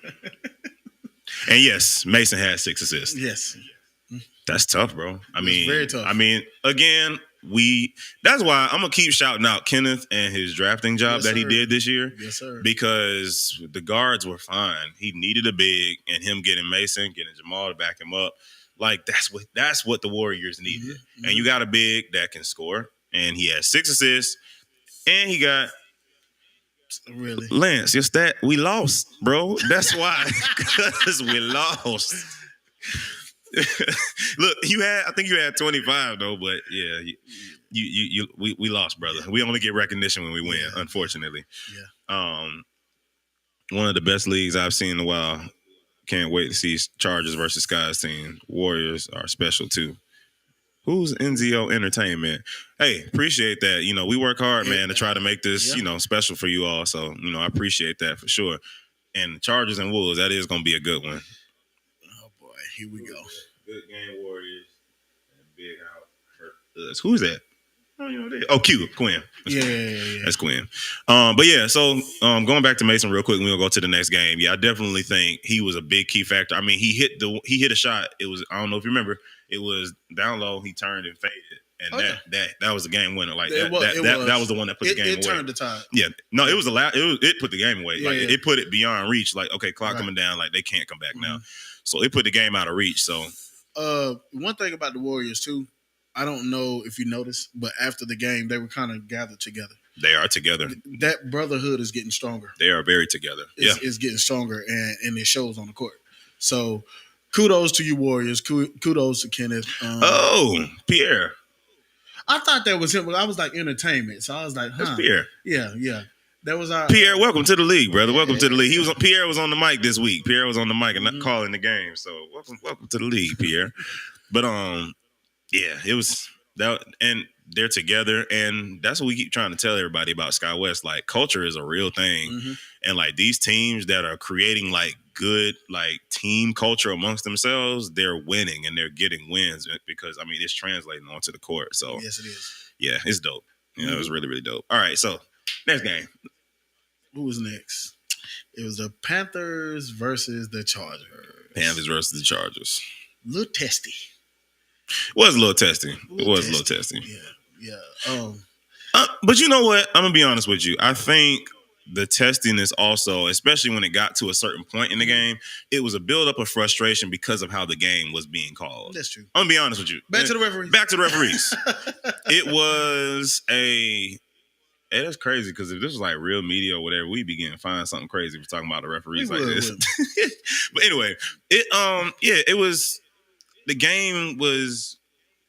And yes, Mason had 6 assists. Yes. That's tough, bro. It's very tough. I mean, again, that's why I'm gonna keep shouting out Kenneth and his drafting job that he did this year. Yes, sir. Because the guards were fine. He needed a big, and him getting Mason, getting Jamal to back him up. Like that's what the Warriors needed. Mm-hmm. And you got a big that can score, and he has 6 assists, and he got really Lance. Your stat, we lost, bro. That's why, because we lost. Look, I think you had 25 though, but yeah, we lost, brother. We only get recognition when we win, unfortunately. Yeah. One of the best leagues I've seen in a while. Can't wait to see Chargers versus Skies team. Warriors are special too. Who's NZO Entertainment? Hey, appreciate that. We work hard, man, to try to make this, special for you all. So, I appreciate that for sure. And Chargers and Wolves, that is going to be a good one. Here we go. Good game, Warriors. And big out. Who's that? Oh, Q, Quinn. That's Quinn. But yeah, so going back to Mason real quick, and we'll go to the next game. Yeah, I definitely think he was a big key factor. I mean, he hit a shot. It was, I don't know if you remember, it was down low. He turned and faded. And that was the game winner. Like that was the one that put the game away. It turned the tide. Yeah. No, it was it put the game away. It put it beyond reach. Like, okay, clock coming down, like they can't come back now. So it put the game out of reach. So one thing about the Warriors too, I don't know if you noticed, but after the game, they were kind of gathered together. They are together. That brotherhood is getting stronger. They are very together. It's getting stronger, and it shows on the court. So kudos to you, Warriors. Kudos to Kenneth. Pierre. I thought that was him, but I was like entertainment. So I was like, That's Pierre. Yeah. That was our Pierre. Welcome to the league, brother. Yeah. Welcome to the league. Pierre was on the mic this week. Pierre was on the mic this week. Pierre was on the mic and not calling the game. So welcome to the league, Pierre. But yeah, it was that, and they're together, and that's what we keep trying to tell everybody about Sky West. Like, culture is a real thing, and like these teams that are creating like good like team culture amongst themselves, they're winning and they're getting wins because I mean it's translating onto the court. So yes, it is. Yeah, it's dope. You know, it was really, really dope. All right, so next game. Who was next? It was the Panthers versus the Chargers. Panthers versus the Chargers. Little testy. It was a little testy. It was a little testy. Yeah. But you know what? I'm gonna be honest with you. I think the testiness also, especially when it got to a certain point in the game, it was a buildup of frustration because of how the game was being called. That's true. I'm gonna be honest with you. Back to the referees. It was a. Hey, that's crazy because if this was like real media or whatever, we'd be getting fined something crazy for talking about the referees like this. But anyway, it was. The game was.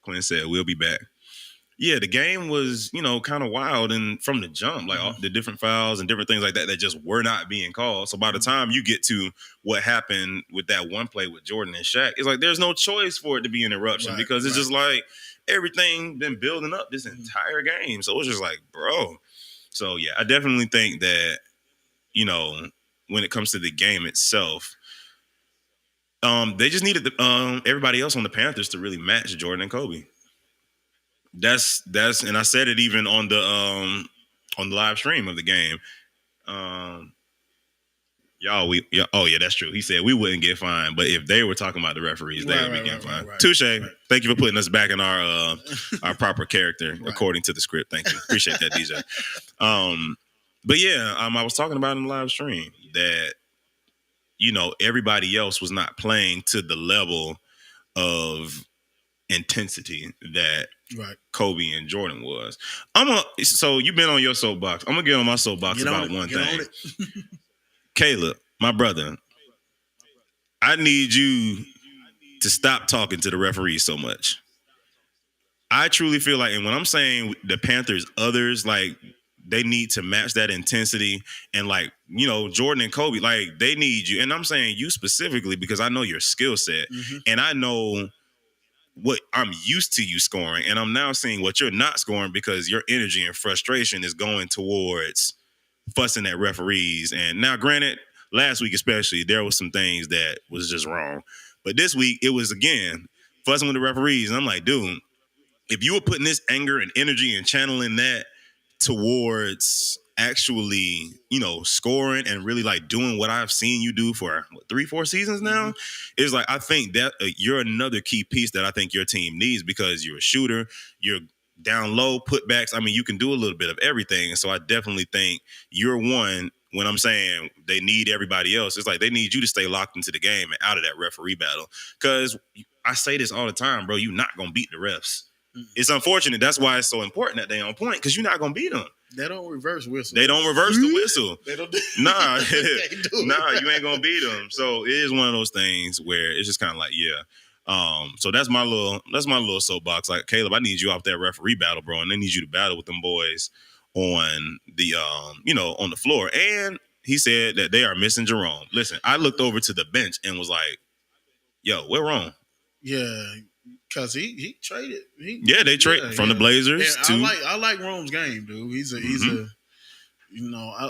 Quinn said, "We'll be back." Yeah, the game was, kind of wild and from the jump, like all the different fouls and different things like that just were not being called. So by the time you get to what happened with that one play with Jordan and Shaq, it's like there's no choice for it to be an interruption because it's just like everything been building up this entire game. So it's just like, bro. So yeah, I definitely think that, when it comes to the game itself, they just needed everybody else on the Panthers to really match Jordan and Kobe. That's and I said it even on the live stream of the game. That's true. He said we wouldn't get fined, but if they were talking about the referees, they would be getting fined. Touche. Thank you for putting us back in our proper character according to the script. Thank you. Appreciate that, DJ. But yeah, I was talking about in the live stream that everybody else was not playing to the level of intensity that Kobe and Jordan was. So you've been on your soapbox. I'm gonna get on my soapbox about one thing. Caleb, my brother, I need you to stop talking to the referees so much. I truly feel like, and when I'm saying the Panthers, others, like, they need to match that intensity, and like, Jordan and Kobe, like, they need you. And I'm saying you specifically because I know your skill set and I know what I'm used to you scoring, and I'm now seeing what you're not scoring because your energy and frustration is going towards fussing at referees. And now, granted, last week especially, there was some things that was just wrong. But this week, it was, again, fussing with the referees. And I'm like, dude, if you were putting this anger and energy and channeling that towards actually, scoring and really like doing what I've seen you do for 3-4 seasons now, it's like, I think that you're another key piece that I think your team needs because you're a shooter, you're down low, putbacks. I mean, you can do a little bit of everything. And so I definitely think you're one. When I'm saying they need everybody else, it's like they need you to stay locked into the game and out of that referee battle. Because I say this all the time, bro, you're not going to beat the refs. It's unfortunate. That's why it's so important that they on point, because you're not going to beat them. They don't reverse whistle. They don't reverse the whistle. They don't do Nah, you ain't going to beat them. So it is one of those things where it's just kind of like, yeah. So that's my little soapbox. Like, Caleb, I need you off that referee battle, bro, and they need you to battle with them boys on the on the floor. And he said that they are missing Jerome. Listen, I looked over to the bench and was like, yo, we're wrong. Yeah, because he traded. They traded from the Blazers to. I like Rome's game, dude. He's a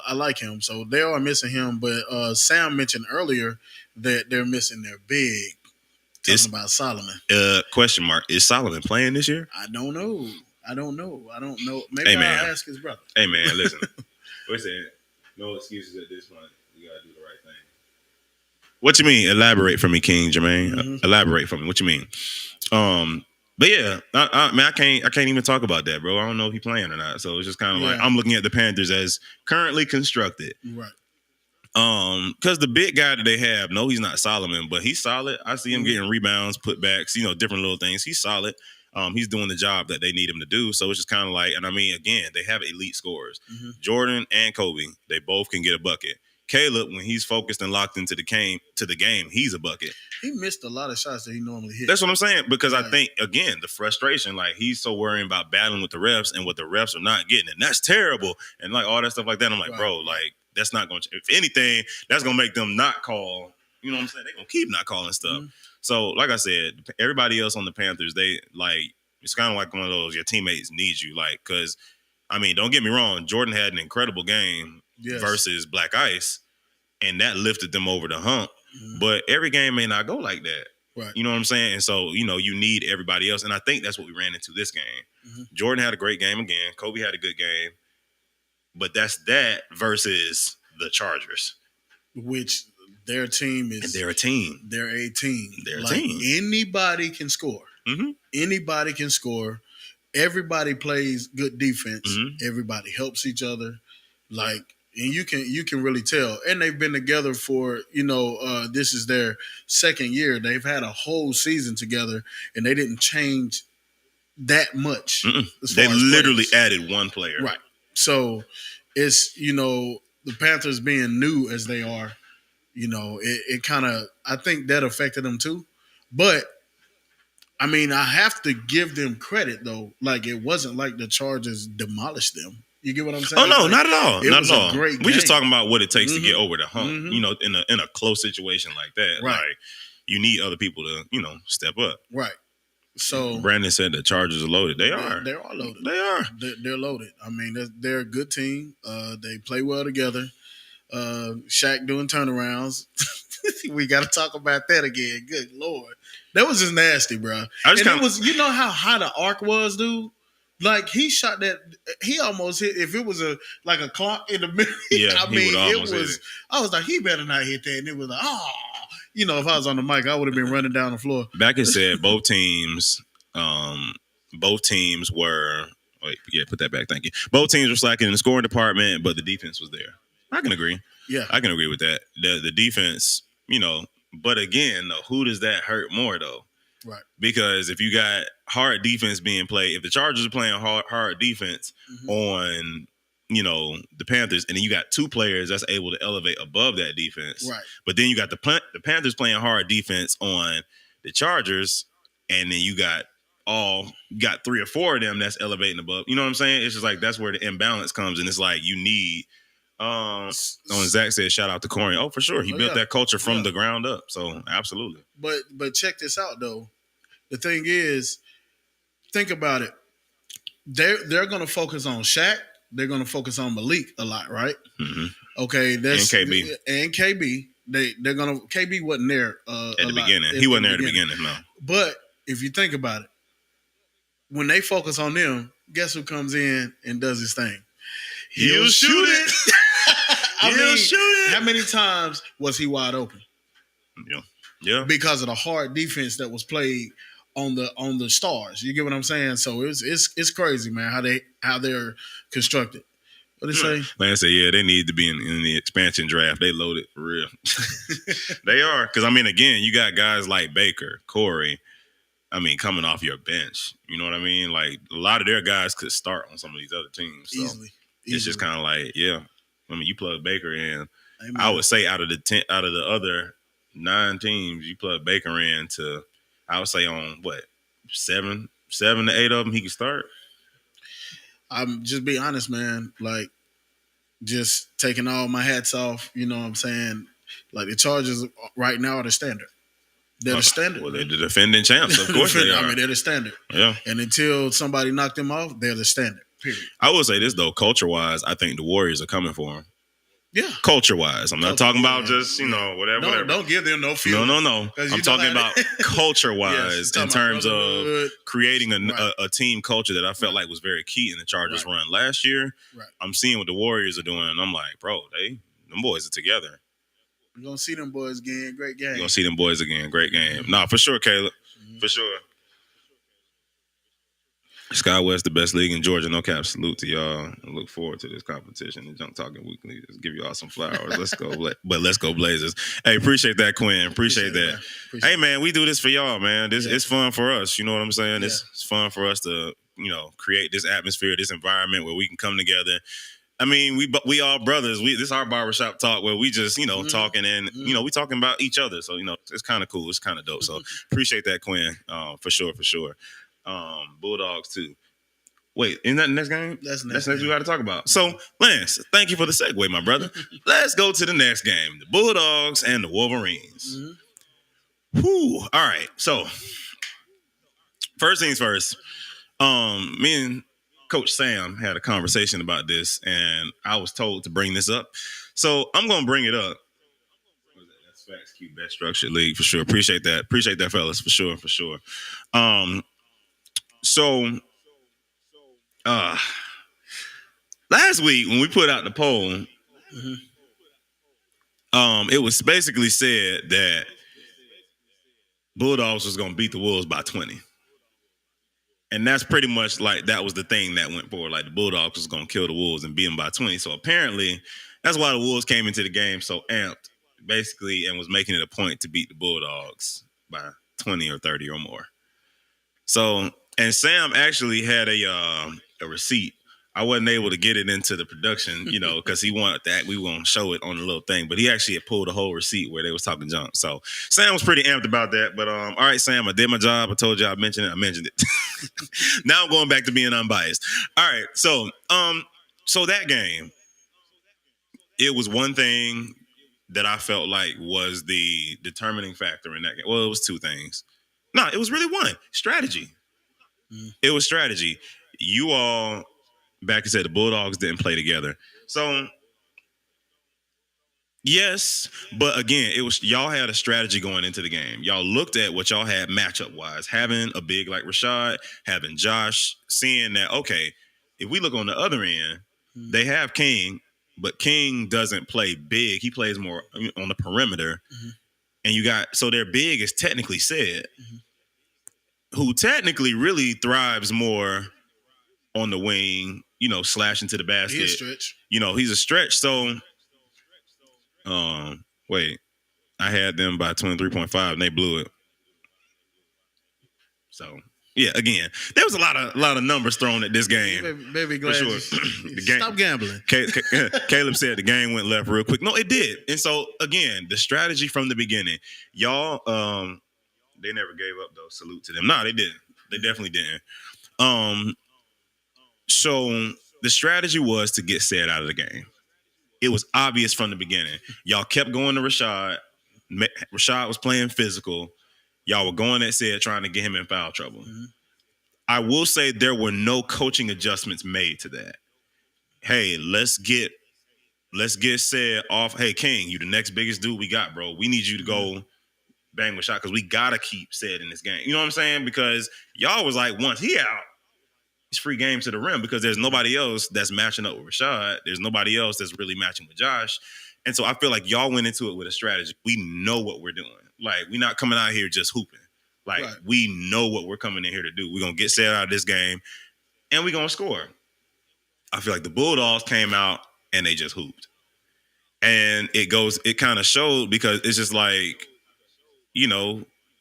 I like him. So they are missing him. But Sam mentioned earlier that they're missing their big. Talking about Solomon. Question mark. Is Solomon playing this year? I don't know. Maybe I'll ask his brother. Hey, man, listen. We're saying no excuses at this point. You got to do the right thing. What you mean? Elaborate for me, King Jermaine. Elaborate for me. What you mean? But yeah, I can't even talk about that, bro. I don't know if he's playing or not. So it's just kind of like I'm looking at the Panthers as currently constructed. Right. Because the big guy that they have, no, he's not Solomon, but he's solid. I see him getting rebounds, putbacks, different little things. He's solid. He's doing the job that they need him to do. So it's just kind of like, and I mean, again, they have elite scorers. Jordan and Kobe, they both can get a bucket. Caleb, when he's focused and locked into the game, he's a bucket. He missed a lot of shots that he normally hit. That's what I'm saying. Because I think, again, the frustration, like he's so worried about battling with the refs and what the refs are not getting. And that's terrible. And like all that stuff like that. I'm like, bro, like that's not going to, if anything, that's going to make them not call. You know what I'm saying? They're going to keep not calling stuff. Mm-hmm. So, like I said, everybody else on the Panthers, they like, it's kind of like one of those, your teammates need you. Like, because, I mean, don't get me wrong. Jordan had an incredible game versus Black Ice. And that lifted them over the hump. Mm-hmm. But every game may not go like that. Right. You know what I'm saying? And so, you know, you need everybody else. And I think that's what we ran into this game. Mm-hmm. Jordan had a great game again. Kobe had a good game. But that's that versus the Chargers. Which their team is. And they're a team. They're a team. They're like a team. Anybody can score. Mm-hmm. Anybody can score. Everybody plays good defense. Mm-hmm. Everybody helps each other. Like, and you can really tell. And they've been together for, this is their second year. They've had a whole season together, and they didn't change that much. They literally added one player. Right. So it's, the Panthers being new as they are, it kind of, I think that affected them too. But, I mean, I have to give them credit, though. Like, it wasn't like the Chargers demolished them. You get what I'm saying? Oh no, not at all. It not was at all. A great game. We're just talking about what it takes to get over the hump. Mm-hmm. In a close situation like that, right? Like you need other people to, step up. Right. So Brandon said the Chargers are loaded. They are. They are loaded. They are. They're loaded. I mean, they're a good team. They play well together. Shaq doing turnarounds. We got to talk about that again. Good Lord, that was just nasty, bro. It was. You know how high the arc was, dude. Like he shot that, he almost hit. If it was a clock in the middle, I mean, it was. I was like, he better not hit that. And it was like, if I was on the mic, I would have been running down the floor. Beckett said both teams were. Wait, put that back. Thank you. Both teams were slacking in the scoring department, but the defense was there. I can agree. Yeah, I can agree with that. The defense, but again, though, who does that hurt more though? Right. Because if you got hard defense being played, if the Chargers are playing hard defense on, the Panthers, and then you got two players that's able to elevate above that defense. Right. But then you got the Panthers playing hard defense on the Chargers, and then you got three or four of them that's elevating above. You know what I'm saying? It's just like that's where the imbalance comes, and it's like you need. Zach said, "Shout out to Corey." Oh, for sure, he built that culture from the ground up. So absolutely. But check this out though. The thing is, think about it. They're going to focus on Shaq. They're going to focus on Malik a lot, right? Mm-hmm. Okay, that's and KB. And KB. They're going to. KB wasn't there at the beginning. He wasn't there at the beginning, no. But if you think about it, when they focus on them, guess who comes in and does his thing? He'll shoot it. He'll shoot it. How many times was he wide open? Yeah. Because of the hard defense that was played on the Stars. You get what I'm saying? So it's crazy, man, how they're constructed. What they say? Lance said, yeah, they need to be in the expansion draft. They loaded for real. They are. Because, I mean, again, you got guys like Baker, Corey, coming off your bench. You know what I mean? Like, a lot of their guys could start on some of these other teams. So Easily. It's just kind of like, you plug Baker in. Amen. I would say out of the other 9 teams, you plug Baker in to, I would say on what, 7 to 8 of them he can start. I'm just be honest, man. Like, just taking all my hats off. You know what I'm saying? Like the Chargers right now are the standard. They're the standard. Well, they're the defending champs. Of course they are. They're the standard. Yeah. And until somebody knocked them off, they're the standard. Period. I will say this though, culture-wise, I think the Warriors are coming for him. Yeah. Culture-wise. I'm not talking about just, whatever. No, whatever. Don't give them no feel. No. I'm talking about culture-wise in terms of creating a team culture that I felt like was very key in the Chargers run last year. Right. I'm seeing what the Warriors are doing, and I'm like, bro, them boys are together. We're going to see them boys again. Great game. You're going to see them boys again. Great game. Mm-hmm. Nah, for sure, Caleb. Mm-hmm. For sure. Sky West, the best league in Georgia. No cap. Salute to y'all. I look forward to this competition. The Junk Talking Weekly. Just give y'all some flowers. Let's go. But let's go Blazers. Hey, appreciate that, Quinn. Appreciate that. Hey, man, we do this for y'all, man. It's fun for us. You know what I'm saying? Yeah. It's fun for us to, create this atmosphere, this environment where we can come together, I mean, we all brothers. This is our barbershop talk where we just, talking and, we talking about each other. So, it's kind of cool. It's kind of dope. So appreciate that, Quinn. For sure. Bulldogs too. Wait, isn't that the next game? That's next we got to talk about. So, Lance, thank you for the segue, my brother. Let's go to the next game. The Bulldogs and the Wolverines. Whew. All right. So, first things first. Me and Coach Sam had a conversation about this, and I was told to bring this up. So I'm gonna bring it up. That's Facts Q Best Structured League for sure. Appreciate that, fellas, for sure. So last week when we put out the poll, it was basically said that Bulldogs was gonna beat the Wolves by 20. And that's pretty much like that was the thing that went forward. Like the Bulldogs was going to kill the Wolves and beat them by 20. So apparently that's why the Wolves came into the game so amped, basically, and was making it a point to beat the Bulldogs by 20 or 30 or more. So, and Sam actually had a receipt. I wasn't able to get it into the production, because he wanted that. We were going to show it on the little thing. But he actually had pulled a whole receipt where they was talking junk. So Sam was pretty amped about that. But all right, Sam, I did my job. I told you I mentioned it. Now I'm going back to being unbiased. All right, so that game, it was one thing that I felt like was the determining factor in that game. Well, it was two things. No, it was really one. Strategy. It was strategy. You all... Back and said the Bulldogs didn't play together. So, yes, but again, it was y'all had a strategy going into the game. Y'all looked at what y'all had matchup-wise, having a big like Rashad, having Josh, seeing that, okay, if we look on the other end, they have King, but King doesn't play big. He plays more on the perimeter. And so their big is technically said, who technically really thrives more on the wing, slashing to the basket. He's a stretch. He's a stretch. So, wait, I had them by 23.5 and they blew it. So, yeah, again, there was a lot of numbers thrown at this game. Baby, glad for sure. Stop gambling. Caleb said the game went left real quick. No, it did. And so, again, the strategy from the beginning, y'all, they never gave up, though. Salute to them. No, they didn't. They definitely didn't. So the strategy was to get Said out of the game. It was obvious from the beginning. Y'all kept going to Rashad. Rashad was playing physical. Y'all were going at Said, trying to get him in foul trouble. I will say there were no coaching adjustments made to that. Hey, let's get Said off. Hey, King, you the next biggest dude we got, bro. We need you to go bang with shot because we got to keep Said in this game. You know what I'm saying? Because y'all was like, once he out, it's free game to the rim because there's nobody else that's matching up with Rashad. There's nobody else that's really matching with Josh. And so I feel like y'all went into it with a strategy. We know what we're doing. Like, we're not coming out here just hooping. Like, right. We know what we're coming in here to do. We're going to get Said out of this game, and we're going to score. I feel like the Bulldogs came out, and they just hooped. And it kind of showed because it's just like,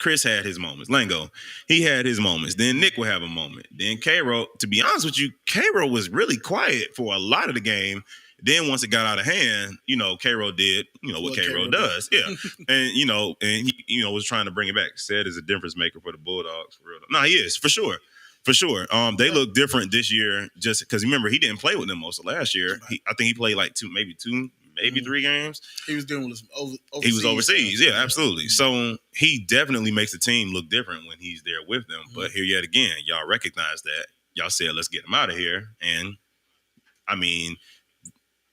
Chris had his moments. Lango, he had his moments. Then Nick would have a moment. Then Cairo, to be honest with you, Cairo was really quiet for a lot of the game. Then once it got out of hand, Cairo did, what Cairo does. Yeah. And he, was trying to bring it back. Said is a difference maker for the Bulldogs. For real. No, he is, for sure. For sure. They look different this year just because, remember, he didn't play with them most of last year. I think he played like maybe 3 games. He was dealing with some overseas. He was overseas. Yeah, absolutely. So he definitely makes the team look different when he's there with them. But here yet again, y'all recognize that. Y'all said, let's get him out of here. And, I mean,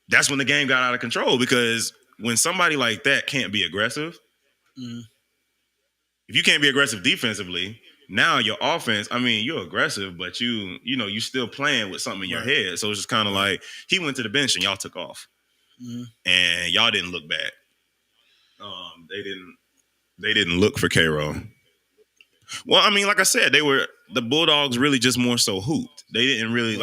that's when the game got out of control because when somebody like that can't be aggressive, if you can't be aggressive defensively, now your offense, I mean, you're aggressive, but you still playing with something in your head. So it's just kind of like he went to the bench and y'all took off. And y'all didn't look back. They didn't look for Cairo. Well, I mean, like I said, the Bulldogs really just more so hooped. They didn't really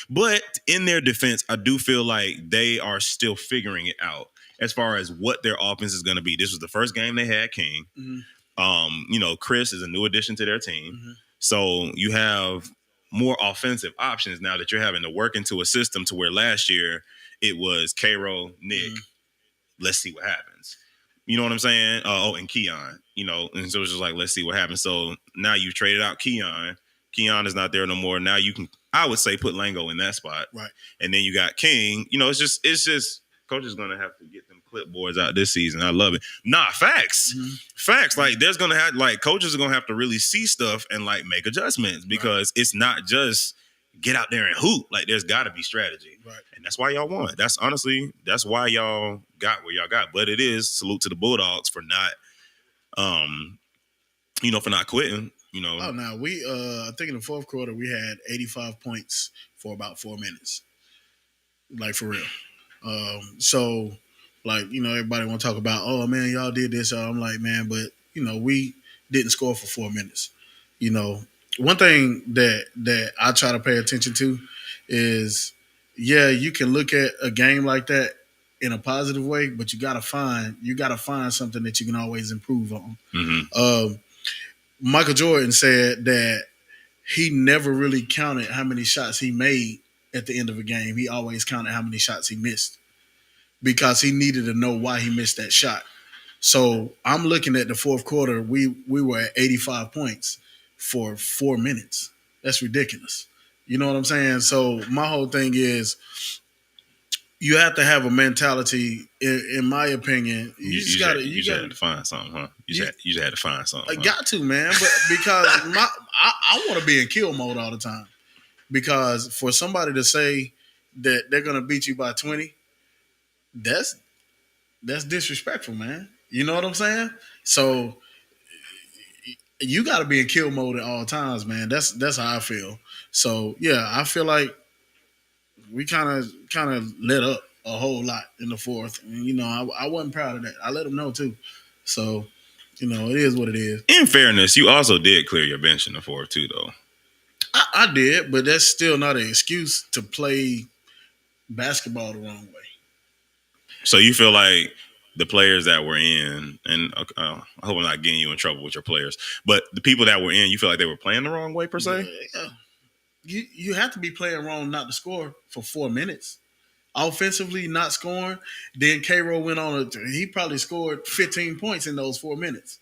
but in their defense, I do feel like they are still figuring it out as far as what their offense is going to be. This was the first game they had King. Chris is a new addition to their team. So you have more offensive options now that you're having to work into a system to where last year it was Cairo, Nick. Let's see what happens. You know what I'm saying? And Keon. And so it's just like, let's see what happens. So now you've traded out Keon. Keon is not there no more. Now you can, I would say, put Lango in that spot. Right. And then you got King. It's just coach is gonna have to get them clipboards out this season. I love it. Nah, facts. Facts. Like there's gonna have coaches are gonna have to really see stuff and make adjustments because it's not just get out there and hoop. There's gotta be strategy. Right. And that's why y'all won. That's why y'all got where y'all got. But it is salute to the Bulldogs for not for not quitting. Oh, now we I think in the fourth quarter we had 85 points for about 4 minutes. For real. So everybody want to talk about, oh man, y'all did this. I'm like, man, but we didn't score for 4 minutes. One thing that I try to pay attention to is, you can look at a game like that in a positive way, but you gotta find something that you can always improve on. Mm-hmm. Michael Jordan said that he never really counted how many shots he made at the end of a game. He always counted how many shots he missed because he needed to know why he missed that shot. So I'm looking at the fourth quarter. We were at 85 points for 4 minutes. That's ridiculous. You know what I'm saying? So my whole thing is you have to have a mentality, in my opinion. You just got to find something, huh? You just had to find something. I got to, man. But because I want to be in kill mode all the time. Because for somebody to say that they're going to beat you by 20, that's disrespectful, man. You know what I'm saying? So you got to be in kill mode at all times, man. That's how I feel. So yeah, I feel like we kind of let up a whole lot in the fourth. And, I wasn't proud of that. I let them know too. So it is what it is. In fairness, you also did clear your bench in the fourth too, though. I did, but that's still not an excuse to play basketball the wrong way. So you feel like the players that were in, and I hope I'm not getting you in trouble with your players, but the people that were in, you feel like they were playing the wrong way per se? Yeah. You have to be playing wrong not to score for 4 minutes. Offensively, not scoring. Then Cairo went on he probably scored 15 points in those 4 minutes.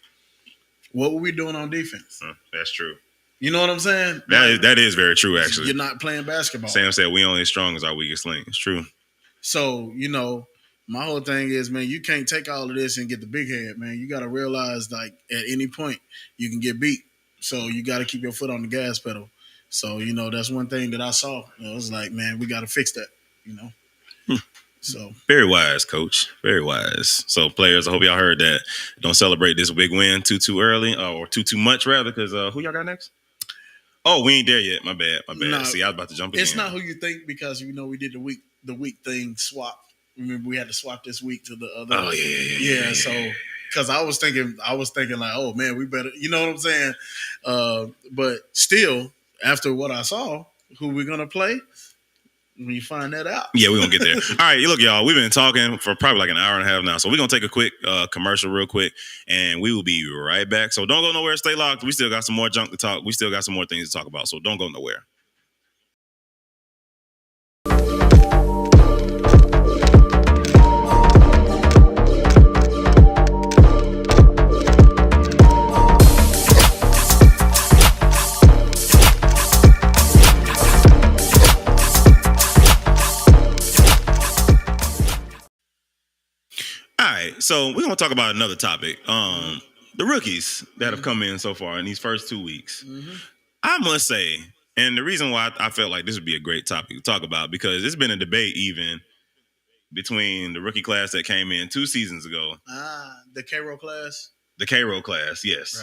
What were we doing on defense? That's true. You know what I'm saying? That is very true, actually. You're not playing basketball. Sam said we only as strong as our weakest link. It's true. So, my whole thing is, man, you can't take all of this and get the big head, man. You got to realize, at any point, you can get beat. So you got to keep your foot on the gas pedal. So, that's one thing that I saw. I was like, man, we got to fix that, So very wise, coach. Very wise. So players, I hope y'all heard that. Don't celebrate this big win too early or too much rather, because who y'all got next? Oh, we ain't there yet. My bad. Nah, see, I was about to jump in. It's not who you think because we did the week thing swap. Remember we had to swap this week to the other. Oh yeah. So because I was thinking like, oh man, we better. You know what I'm saying? But still, after what I saw, who we're gonna play, we find that out. Yeah, we're gonna get there. All right, look, y'all, we've been talking for probably an hour and a half now, so we're gonna take a quick commercial real quick, and we will be right back. So don't go nowhere. Stay locked. We still got some more junk to talk. We still got some more things to talk about. So don't go nowhere. All right, so we're gonna talk about another topic. The rookies that have come in so far in these first 2 weeks. Mm-hmm. I must say, and the reason why I felt like this would be a great topic to talk about, because it's been a debate even between the rookie class that came in 2 seasons ago. The Cairo class? The Cairo class, yes.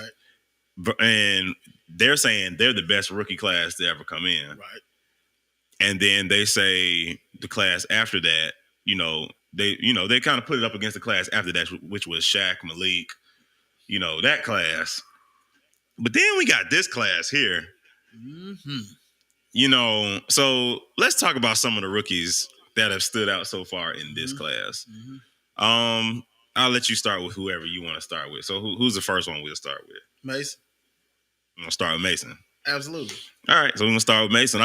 Right. And they're saying they're the best rookie class to ever come in. Right. And then they say the class after that, they kind of put it up against the class after that, which was Shaq, Malik, that class. But then we got this class here. Mm-hmm. So let's talk about some of the rookies that have stood out so far in this class. Mm-hmm. I'll let you start with whoever you want to start with. So who's the first one we'll start with? Mason. I'm going to start with Mason. Absolutely. All right, so we're gonna start with Mason.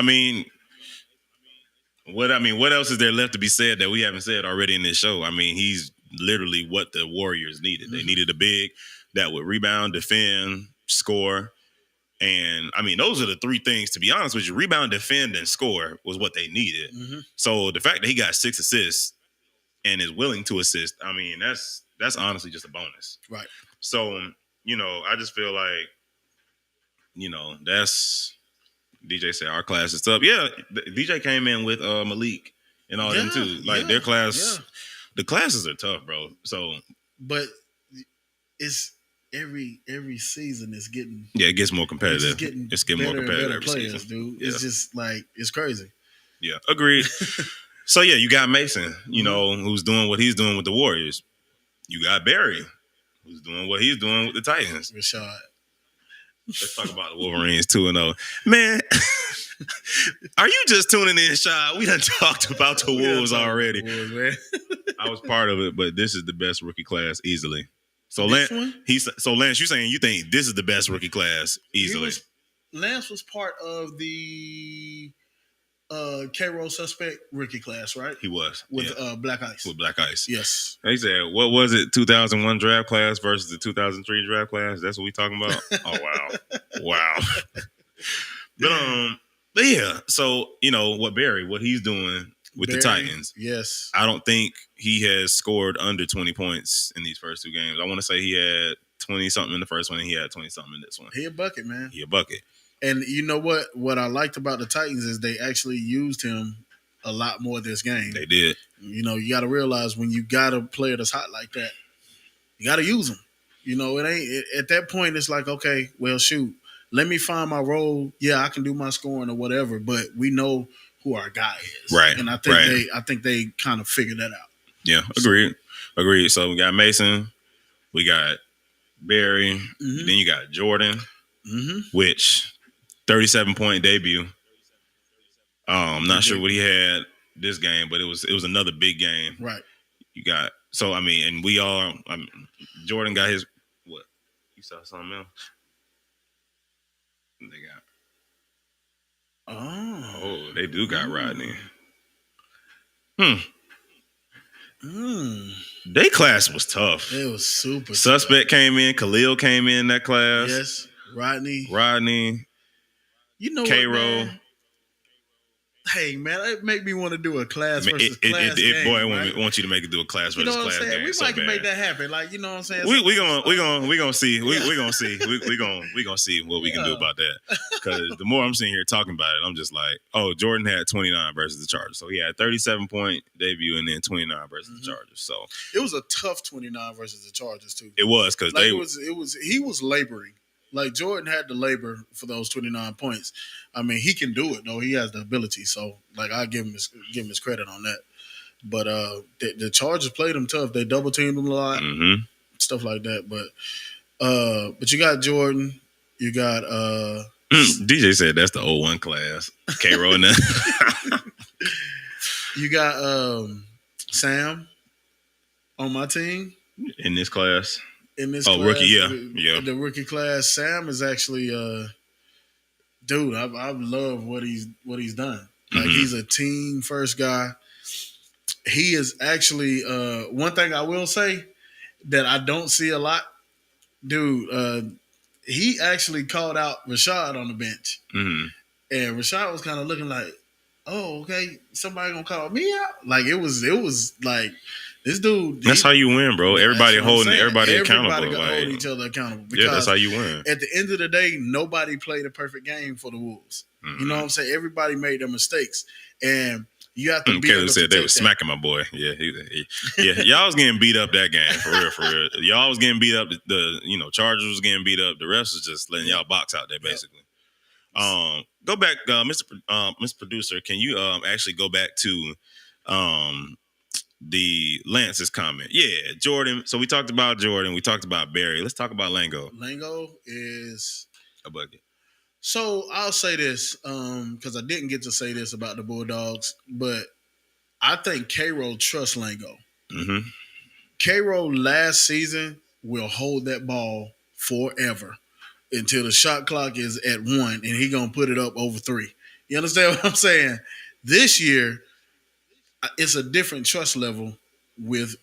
What else is there left to be said that we haven't said already in this show? I mean, he's literally what the Warriors needed. They needed a big that would rebound, defend, score. And I mean, those are the three things, to be honest with you. Rebound, defend, and score was what they needed. So the fact that he got 6 assists and is willing to assist, I mean, that's honestly just a bonus. Right. So, I just feel like, that's DJ said our class is tough. Yeah, DJ came in with Malik and all them too. Like their class, the classes are tough, bro. So, but it's every season is getting it gets more competitive. It's getting more competitive every players, season, dude. It's just like it's crazy. Yeah, agreed. So yeah, you got Mason, who's doing what he's doing with the Warriors. You got Barry, who's doing what he's doing with the Titans. Rashad. Let's talk about the Wolverines 2-0. Man, are you just tuning in, Shad? We done talked about the Wolves already. I was part of it, but this is the best rookie class easily. So Lance, Lance, you saying you think this is the best rookie class easily? Lance was part of the K-Roll suspect rookie class, right? He was with Black Ice. With Black Ice, yes. He said, "What was it? 2001 draft class versus the 2003 draft class? That's what we talking about." Oh wow. But yeah. So what he's doing with the Titans. Yes, I don't think he has scored under 20 points in these first two games. I want to say he had 20 something in the first one, and he had 20 something in this one. He a bucket, man. He a bucket. And you know what? What I liked about the Titans is they actually used him a lot more this game. They did. You got to realize when you got a player that's hot like that, you got to use him. It ain't at that point. It's like, okay, well, shoot, let me find my role. Yeah, I can do my scoring or whatever, but we know who our guy is, right? And I think they kind of figured that out. Yeah, agreed. So we got Mason, we got Barry, then you got Jordan, which 37-point debut. I'm not sure what he had this game, but it was another big game. Right. You got and we all. Jordan got his what? You saw something else? They got. Oh, they do got Rodney. They class was tough. It was super. Suspect tough. Came in. Khalil came in that class. Yes. Rodney. K-Roll. Hey man, it make me want to do a class versus class game. Boy, I want you to make it do a class versus class game. We might make that happen. Like, you know what I'm saying? We gonna see. We gonna see. We gonna see what we can do about that. Because the more I'm sitting here talking about it, I'm just like, oh, Jordan had 29 versus the Chargers, so he had 37-point debut and then 29 versus the Chargers. So it was a tough 29 versus the Chargers too. It was because he was laboring. Like Jordan had to labor for those 29 points. I mean, he can do it though. He has the ability. So, like, I give him his credit on that. But the Chargers played him tough. They double teamed him a lot, stuff like that. But you got Jordan. You got DJ said that's the 01 class. K-Roll in that. You got Sam on my team in this class. Class, rookie, yeah. The rookie class, Sam is actually, dude. I love what he's done. Like he's a team first guy. He is actually one thing I will say that I don't see a lot, dude. He actually called out Rashad on the bench, and Rashad was kind of looking like, "Oh, okay, somebody gonna call me out." Like it was like. This dude. That's how you win, bro. Everybody holding everybody accountable. Everybody can hold each other accountable. Yeah, that's how you win. At the end of the day, nobody played a perfect game for the Wolves. You know what I'm saying? Everybody made their mistakes, and you have to be able to said they were that. smacking my boy. Yeah, yeah. Y'all was getting beat up that game for real. Y'all was getting beat up. The Chargers was getting beat up. The rest was just letting y'all box out there, basically. Go back, Mr. Producer. Can you actually go back to the Lance's comment? Yeah, Jordan. So we talked about Jordan. We talked about Barry. Let's talk about Lango. Lango is a bucket. So I'll say this because I didn't get to say this about the Bulldogs, but I think K-Roll trusts Lango. K-Roll last season will hold that ball forever. until the shot clock is at 1, and he gonna put it up over 3. You understand what I'm saying? This year, it's a different trust level with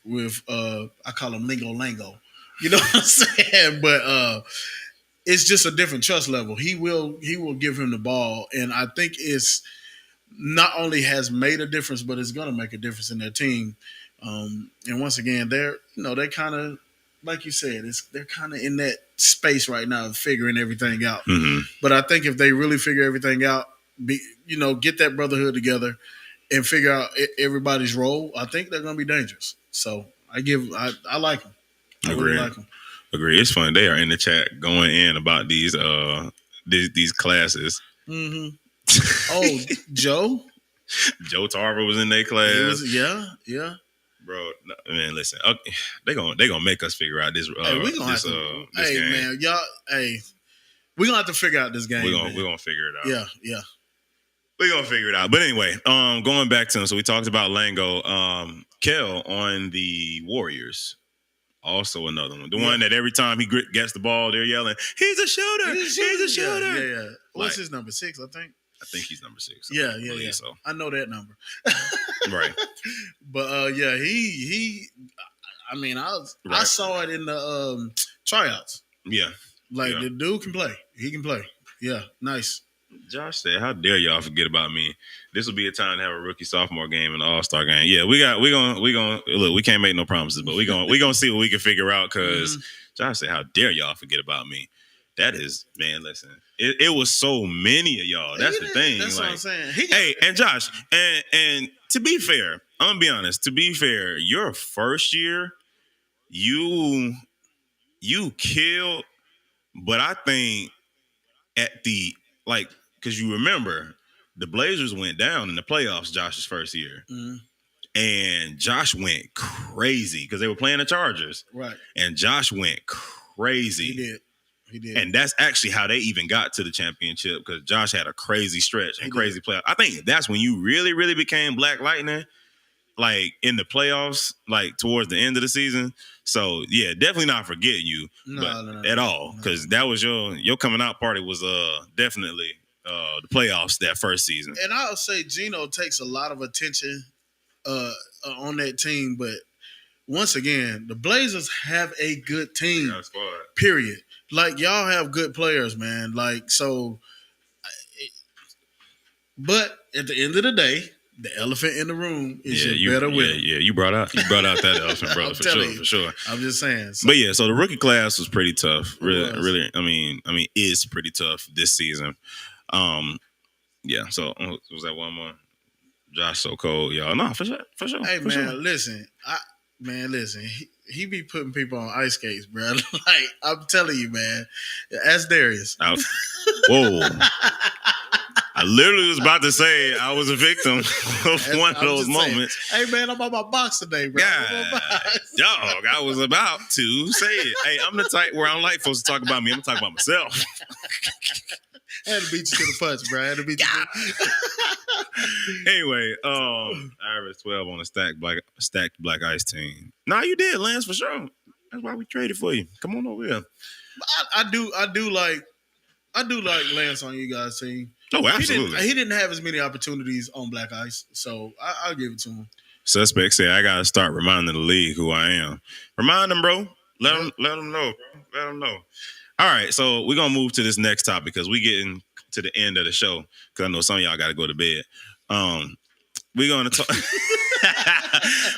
I call him Lingo Lango. You know what I'm saying? But it's just a different trust level. He will give him the ball, and I think it's not only has made a difference, but it's gonna make a difference in their team. And once again, they're kind of, like you said, they're kind of in that space right now of figuring everything out. Mm-hmm. But I think if they really figure everything out, get that brotherhood together and figure out everybody's role, I think they're going to be dangerous. So I like them. I really like them. Agree. It's funny. They are in the chat going in about these classes. Mm-hmm. Oh, Joe Tarver was in their class. Yeah. Bro, man, listen. Okay, they gonna make us figure out this. Hey, we gonna this game. Man, y'all. Hey, we gonna have to figure out this game. We're gonna figure it out. Yeah. We're gonna figure it out. But anyway, going back to him. So we talked about Lango. Kel on the Warriors. Also another one. The one that every time he gets the ball, they're yelling, "He's a shooter! He's a shooter!" Yeah. What's his number? 6, I think. I think he's number 6. Yeah. So. I know that number. Right. But he. I mean, I saw it in the tryouts. Yeah. The dude can play. He can play. Yeah, nice. Josh said, "How dare y'all forget about me? This will be a time to have a rookie sophomore game and an all-star game." Yeah, we gonna look. We can't make no promises, but we gonna see what we can figure out. Because Josh said, "How dare y'all forget about me?" That is, man. Listen, it was so many of y'all. That's the thing. That's what I'm saying. And Josh, and to be fair, I'm gonna be honest. To be fair, your first year, you killed, but I think at the because you remember the Blazers went down in the playoffs Josh's first year. Mm-hmm. And Josh went crazy because they were playing the Chargers. Right. And Josh went crazy. He did. And that's actually how they even got to the championship, because Josh had a crazy stretch and crazy playoff. I think that's when you really, really became Black Lightning, in the playoffs, towards the end of the season. So yeah, definitely not forgetting you at all, because that was your coming out party was definitely the playoffs that first season. And I'll say Gino takes a lot of attention on that team, but once again, the Blazers have a good team. Period. Y'all have good players, man. But at the end of the day, the elephant in the room is better with. Yeah, you brought out that elephant, brother, for sure. I'm just saying. But yeah, so the rookie class was pretty tough. Really, I mean, is pretty tough this season. Yeah. So was that one more? Josh so cold, y'all. No, for sure. Hey, man, sure. Listen. He be putting people on ice skates, bro. I'm telling you, man. Ask Darius. Whoa. I literally was about to say I was a victim of one of those moments. Hey, man, I'm on my box today, bro. Dog, I was about to say it. Hey, I'm the type where I don't like folks to talk about me. I'm going to talk about myself. I had to beat you to the punch, bro. Anyway, I averaged 12 on a stacked black ice team. Nah, you did, Lance, for sure. That's why we traded for you. Come on over here. I do like Lance on you guys' team. Oh, absolutely. He didn't have as many opportunities on black ice, so I'll give it to him. Suspect said, "I gotta start reminding the league who I am." Remind them, bro. Let them know, bro. Let them know. All right, so we're gonna move to this next topic because we're getting to the end of the show. Because I know some of y'all got to go to bed. We're gonna talk.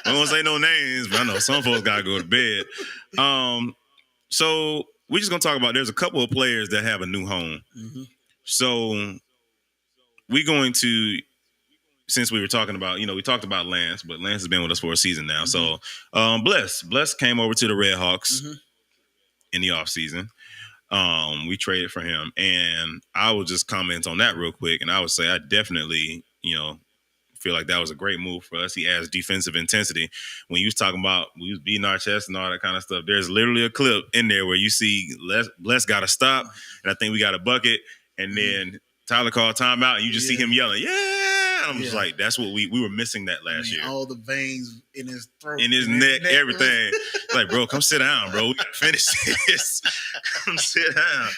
I won't say no names, but I know some folks got to go to bed. So we're just gonna talk about. There's a couple of players that have a new home. Mm-hmm. So we're going to, since we were talking about, we talked about Lance, but Lance has been with us for a season now. Mm-hmm. So Bless came over to the Red Hawks in the offseason. We traded for him, and I will just comment on that real quick. And I would say I definitely, feel like that was a great move for us. He adds defensive intensity. When you was talking about we was beating our chest and all that kind of stuff, there's literally a clip in there where you see Bless got to stop, and I think we got a bucket, and then Tyler called timeout, and you just see him yelling, "Yeah!" And I'm just like, that's what we were missing that last year. All the veins in his throat, in his neck, everything. Like, bro, come sit down, bro. We gotta finish this. Come sit down.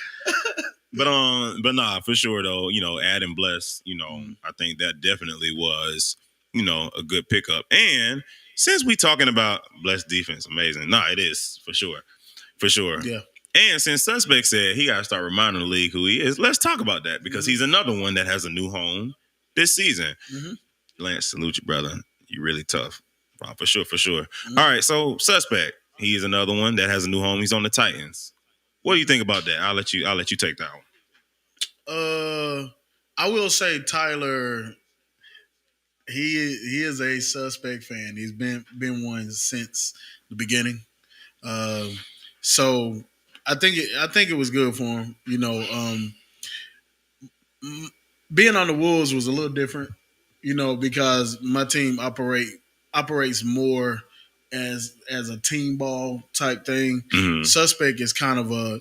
But nah, for sure though, adding Bless, I think that definitely was, a good pickup. And since we talking about Bless defense, amazing. Nah, it is for sure. For sure. Yeah. And since Suspect said he got to start reminding the league who he is, let's talk about that because he's another one that has a new home this season. Lance, salute you, brother. You really tough. For sure, for sure. All right, so Suspect, he is another one that has a new home. He's on the Titans. What do you think about that? I'll let you take that one. I will say Tyler. He is a Suspect fan. He's been one since the beginning. So I think it was good for him. Being on the Wolves was a little different, because my team operates more as a team ball type thing. Suspect is kind of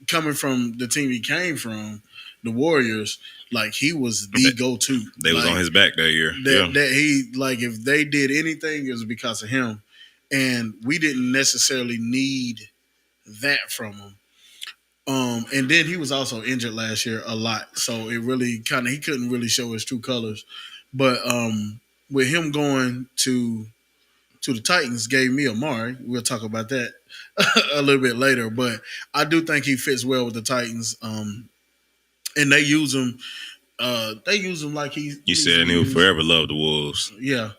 coming from the team he came from, the Warriors. Like he was the go-to. They was on his back that year. That he if they did anything, it was because of him, and we didn't necessarily need that from him. And then he was also injured last year a lot, so it really he couldn't really show his true colors. But with him going to the Titans, gave me Amari. We'll talk about that a little bit later, but I do think he fits well with the Titans. And they use him. They use him like he's. You said he will forever love the Wolves. Yeah,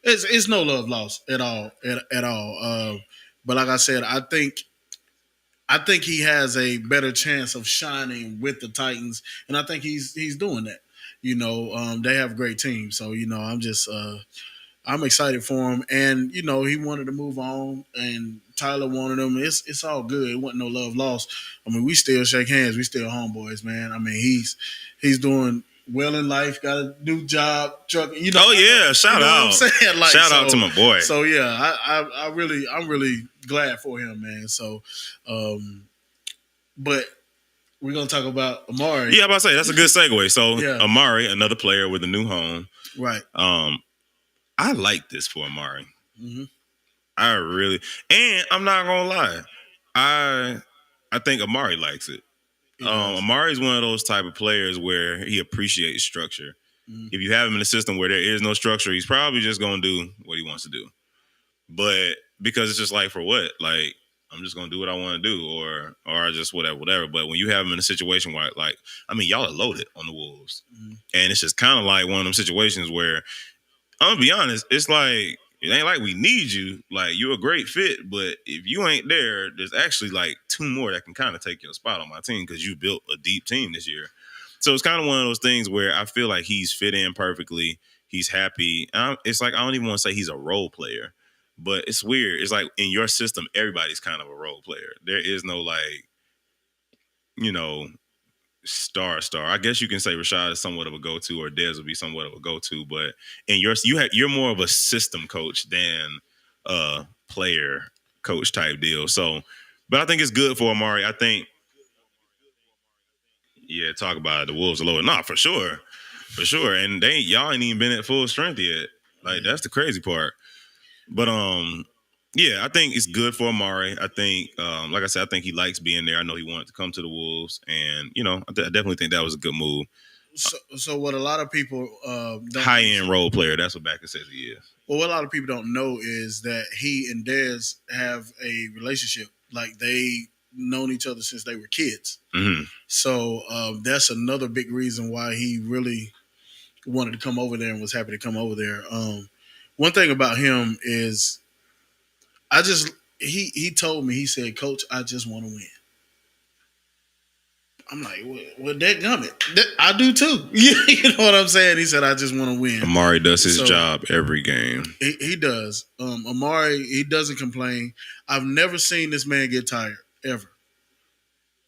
it's no love lost at all at all. But like I said, I think he has a better chance of shining with the Titans, and I think he's doing that. They have a great team, so I'm just I'm excited for him, and he wanted to move on, and Tyler wanted him. It's all good. It wasn't no love lost. I mean, we still shake hands. We still homeboys, man. I mean, he's doing well in life. Got a new job, truck. Oh yeah, shout out! What I'm saying? Shout out to my boy. So yeah, I'm really glad for him, man. So, but we're gonna talk about Amari. Yeah, I'm about to say that's a good segue. So Amari, another player with a new home, right? I like this for Amari. I really, and I'm not gonna lie, I think Amari likes it. Amari's one of those type of players where he appreciates structure. If you have him in a system where there is no structure, he's probably just gonna do what he wants to do. But because it's just like, for what? Like, I'm just gonna do what I want to do, or just whatever. But when you have him in a situation where, y'all are loaded on the Wolves, and it's just kind of like one of them situations where, I'm gonna be honest, it's like, it ain't like we need you. Like, you're a great fit, but if you ain't there, there's actually like two more that can kind of take your spot on my team because you built a deep team this year. So it's kind of one of those things where I feel like he's fit in perfectly. He's happy. It's like, I don't even want to say he's a role player, but it's weird. It's like in your system, everybody's kind of a role player. There is no star. I guess you can say Rashad is somewhat of a go-to, or Dez will be somewhat of a go-to, but you're more of a system coach than a player coach type deal. So, but I think it's good for Amari. I think, talk about it. The Wolves are lower. Nah, for sure, and y'all ain't even been at full strength yet. Like, that's the crazy part. But I think it's good for Amari. I think, like I said, I think he likes being there. I know he wanted to come to the Wolves, and I definitely think that was a good move. So what a lot of people don't high-end role player. That's what Backer says he is. Well, what a lot of people don't know is that he and Dez have a relationship. Like, they known each other since they were kids. So that's another big reason why he really wanted to come over there and was happy to come over there. One thing about him is, he told me, he said, "Coach, I just want to win." I'm like, well, dadgummit, I do too. You know what I'm saying? He said, "I just want to win." Amari does his job every game. He does. Amari, he doesn't complain. I've never seen this man get tired, ever.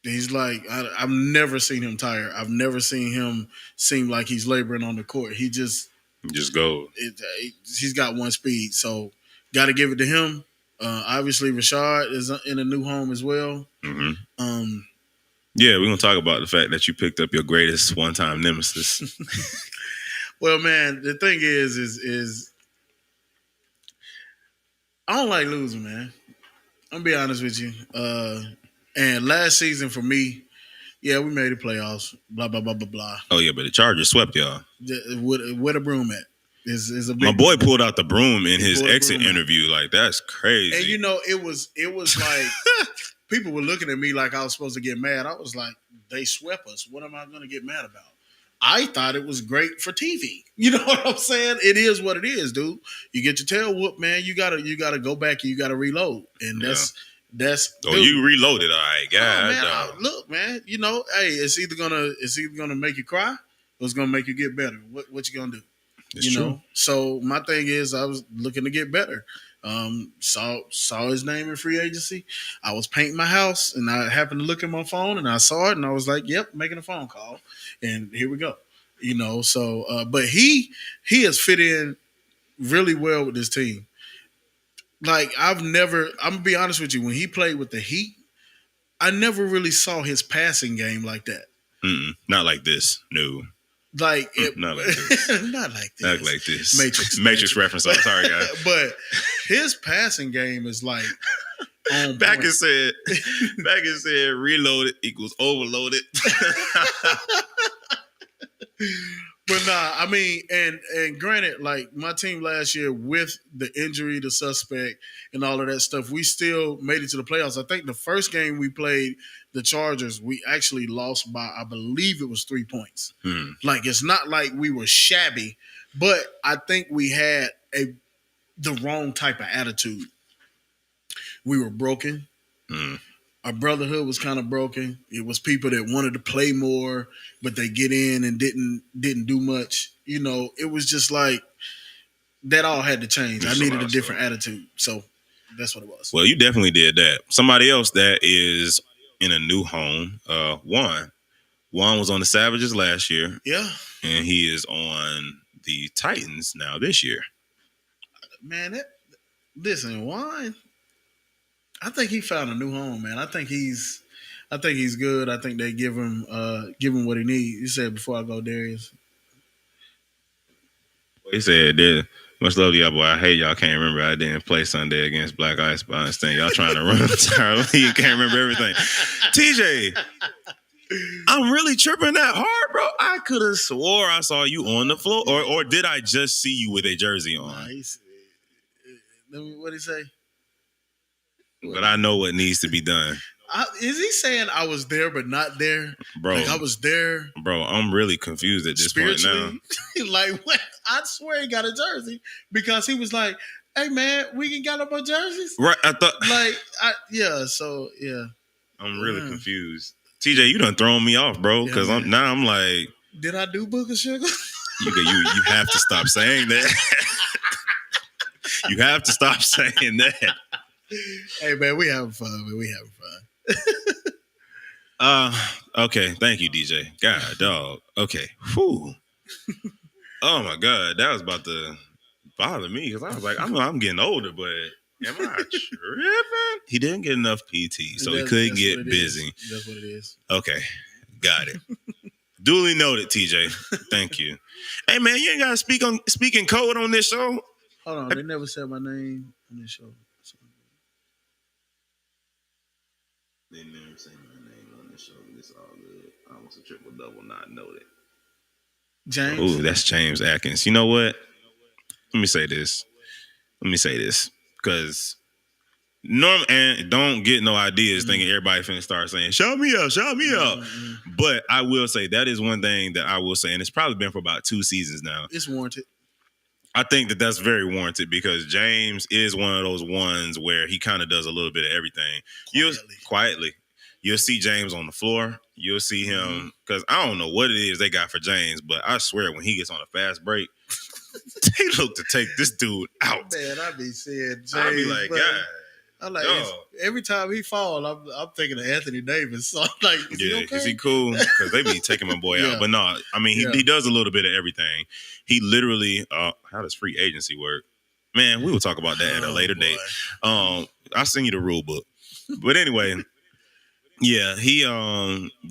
He's like, I've never seen him tired. I've never seen him seem like he's laboring on the court. He just goes. He's got one speed, so got to give it to him. Obviously, Rashad is in a new home as well. Yeah, we're going to talk about the fact that you picked up your greatest one-time nemesis. Well, man, the thing is I don't like losing, man. I'm going to be honest with you. And last season for me, Yeah, we made the playoffs. Blah blah blah blah blah. Oh yeah, but the Chargers swept y'all. Where the broom at? Is a big My boy pulled out the broom in his exit broom interview. Like, that's crazy. And it was like people were looking at me like I was supposed to get mad. I was like, they swept us. What am I going to get mad about? I thought it was great for TV. You know what I'm saying? It is what it is, dude. You get your tail whooped, man. You gotta go back and you gotta reload, and that's. Oh, dude, you reloaded, all right, God. Look, man. You know, hey, it's either gonna make you cry or it's gonna make you get better. What you gonna do? It's true. Know. So my thing is, I was looking to get better. Saw his name in free agency. I was painting my house, and I happened to look at my phone, and I saw it, and I was like, "Yep, making a phone call." And here we go. You know, so but he has fit in really well with this team. Like I'm gonna be honest with you, when he played with the Heat, I never really saw his passing game like that. Not like this. No. Like not like this. Not like this. Not like this. Matrix reference. I'm sorry, guys. But his passing game is like on back and said reloaded equals overloaded. But nah, I mean, and granted, like my team last year with the injury, the suspect, and all of that stuff, we still made it to the playoffs. I think the first game we played the Chargers, we actually lost by, I believe it was 3 points. Like it's not like we were shabby, but I think we had the wrong type of attitude. We were broken. Our brotherhood was kind of broken. It was people that wanted to play more, but they get in and didn't do much. You know, it was just like that all had to change. I needed a different attitude. So that's what it was. Well, you definitely did that. Somebody else that is in a new home, Juan was on the Savages last year. Yeah. And he is on the Titans now this year. Man, listen, Juan, I think he found a new home, man. I think he's good. I think they give him what he needs. You said before I go, Darius. He said, much love to y'all, boy. I hate y'all can't remember I didn't play Sunday against Black Ice, but I understand y'all trying to run entirely. You can't remember everything. TJ, I'm really tripping that hard, bro. I could have swore I saw you on the floor, or did I just see you with a jersey on? What'd he say? But I know what needs to be done. Is he saying I was there but not there? Bro. Like I was there. Bro, I'm really confused at this point now. Like, what? I swear he got a jersey because he was like, hey, man, we can get up our jerseys? Right, I thought. Yeah. I'm really confused. TJ, you done thrown me off, bro, because I'm like. Did I do Booker Sugar? You have to stop saying that. You have to stop saying that. Hey, man, we having fun, man. We having fun. Okay. Thank you, DJ. God, dog. Okay. Whew. Oh, my God. That was about to bother me because I was like, I'm getting older, but am I tripping? He didn't get enough PT, so he couldn't get busy. That's what it is. Okay. Got it. Duly noted, TJ. Thank you. Hey, man, you ain't got to speak in code on this show. Hold on. They never said my name on this show. They never say my name on the show. It's all good. Almost a triple double, not noted. James. Ooh, that's James Atkins. You know what? Let me say this because and don't get no ideas thinking everybody finna start saying shout me up. But I will say that is one thing that I will say, and it's probably been for about 2 seasons now. It's warranted. I think that's very warranted because James is one of those ones where he kind of does a little bit of everything. Quietly. You'll see James on the floor. You'll see him, because I don't know what it is they got for James, but I swear when he gets on a fast break, they look to take this dude out. Man, I be seeing James. I be like, God. I'm like, every time he fall, I'm thinking of Anthony Davis. So I'm like, is he okay? Is he cool? Because they be taking my boy out. But no, I mean, he does a little bit of everything. He literally, how does free agency work? Man, we will talk about that at a later date. I'll send you the rule book. But anyway, yeah, he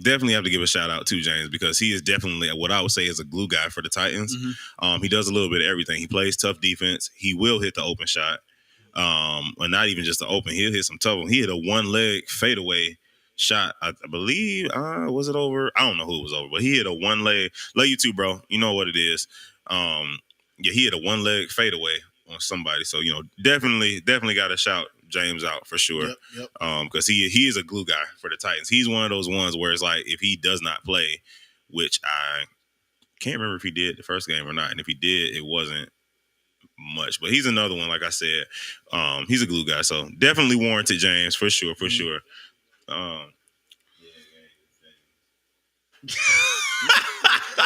definitely have to give a shout out to James because he is definitely what I would say is a glue guy for the Titans. He does a little bit of everything. He plays tough defense. He will hit the open shot. Or not even just the open. He'll hit some tough. He hit a one-leg fadeaway shot. I believe was it over? I don't know who it was over, but he hit a one leg. Love you too, bro. You know what it is. Yeah, he hit a one leg fadeaway on somebody. So definitely got to shout James out for sure. Yep. Because he is a glue guy for the Titans. He's one of those ones where it's like if he does not play, which I can't remember if he did the first game or not, and if he did, it wasn't much. But he's another one, like I said. He's a glue guy, so definitely warranted James for sure.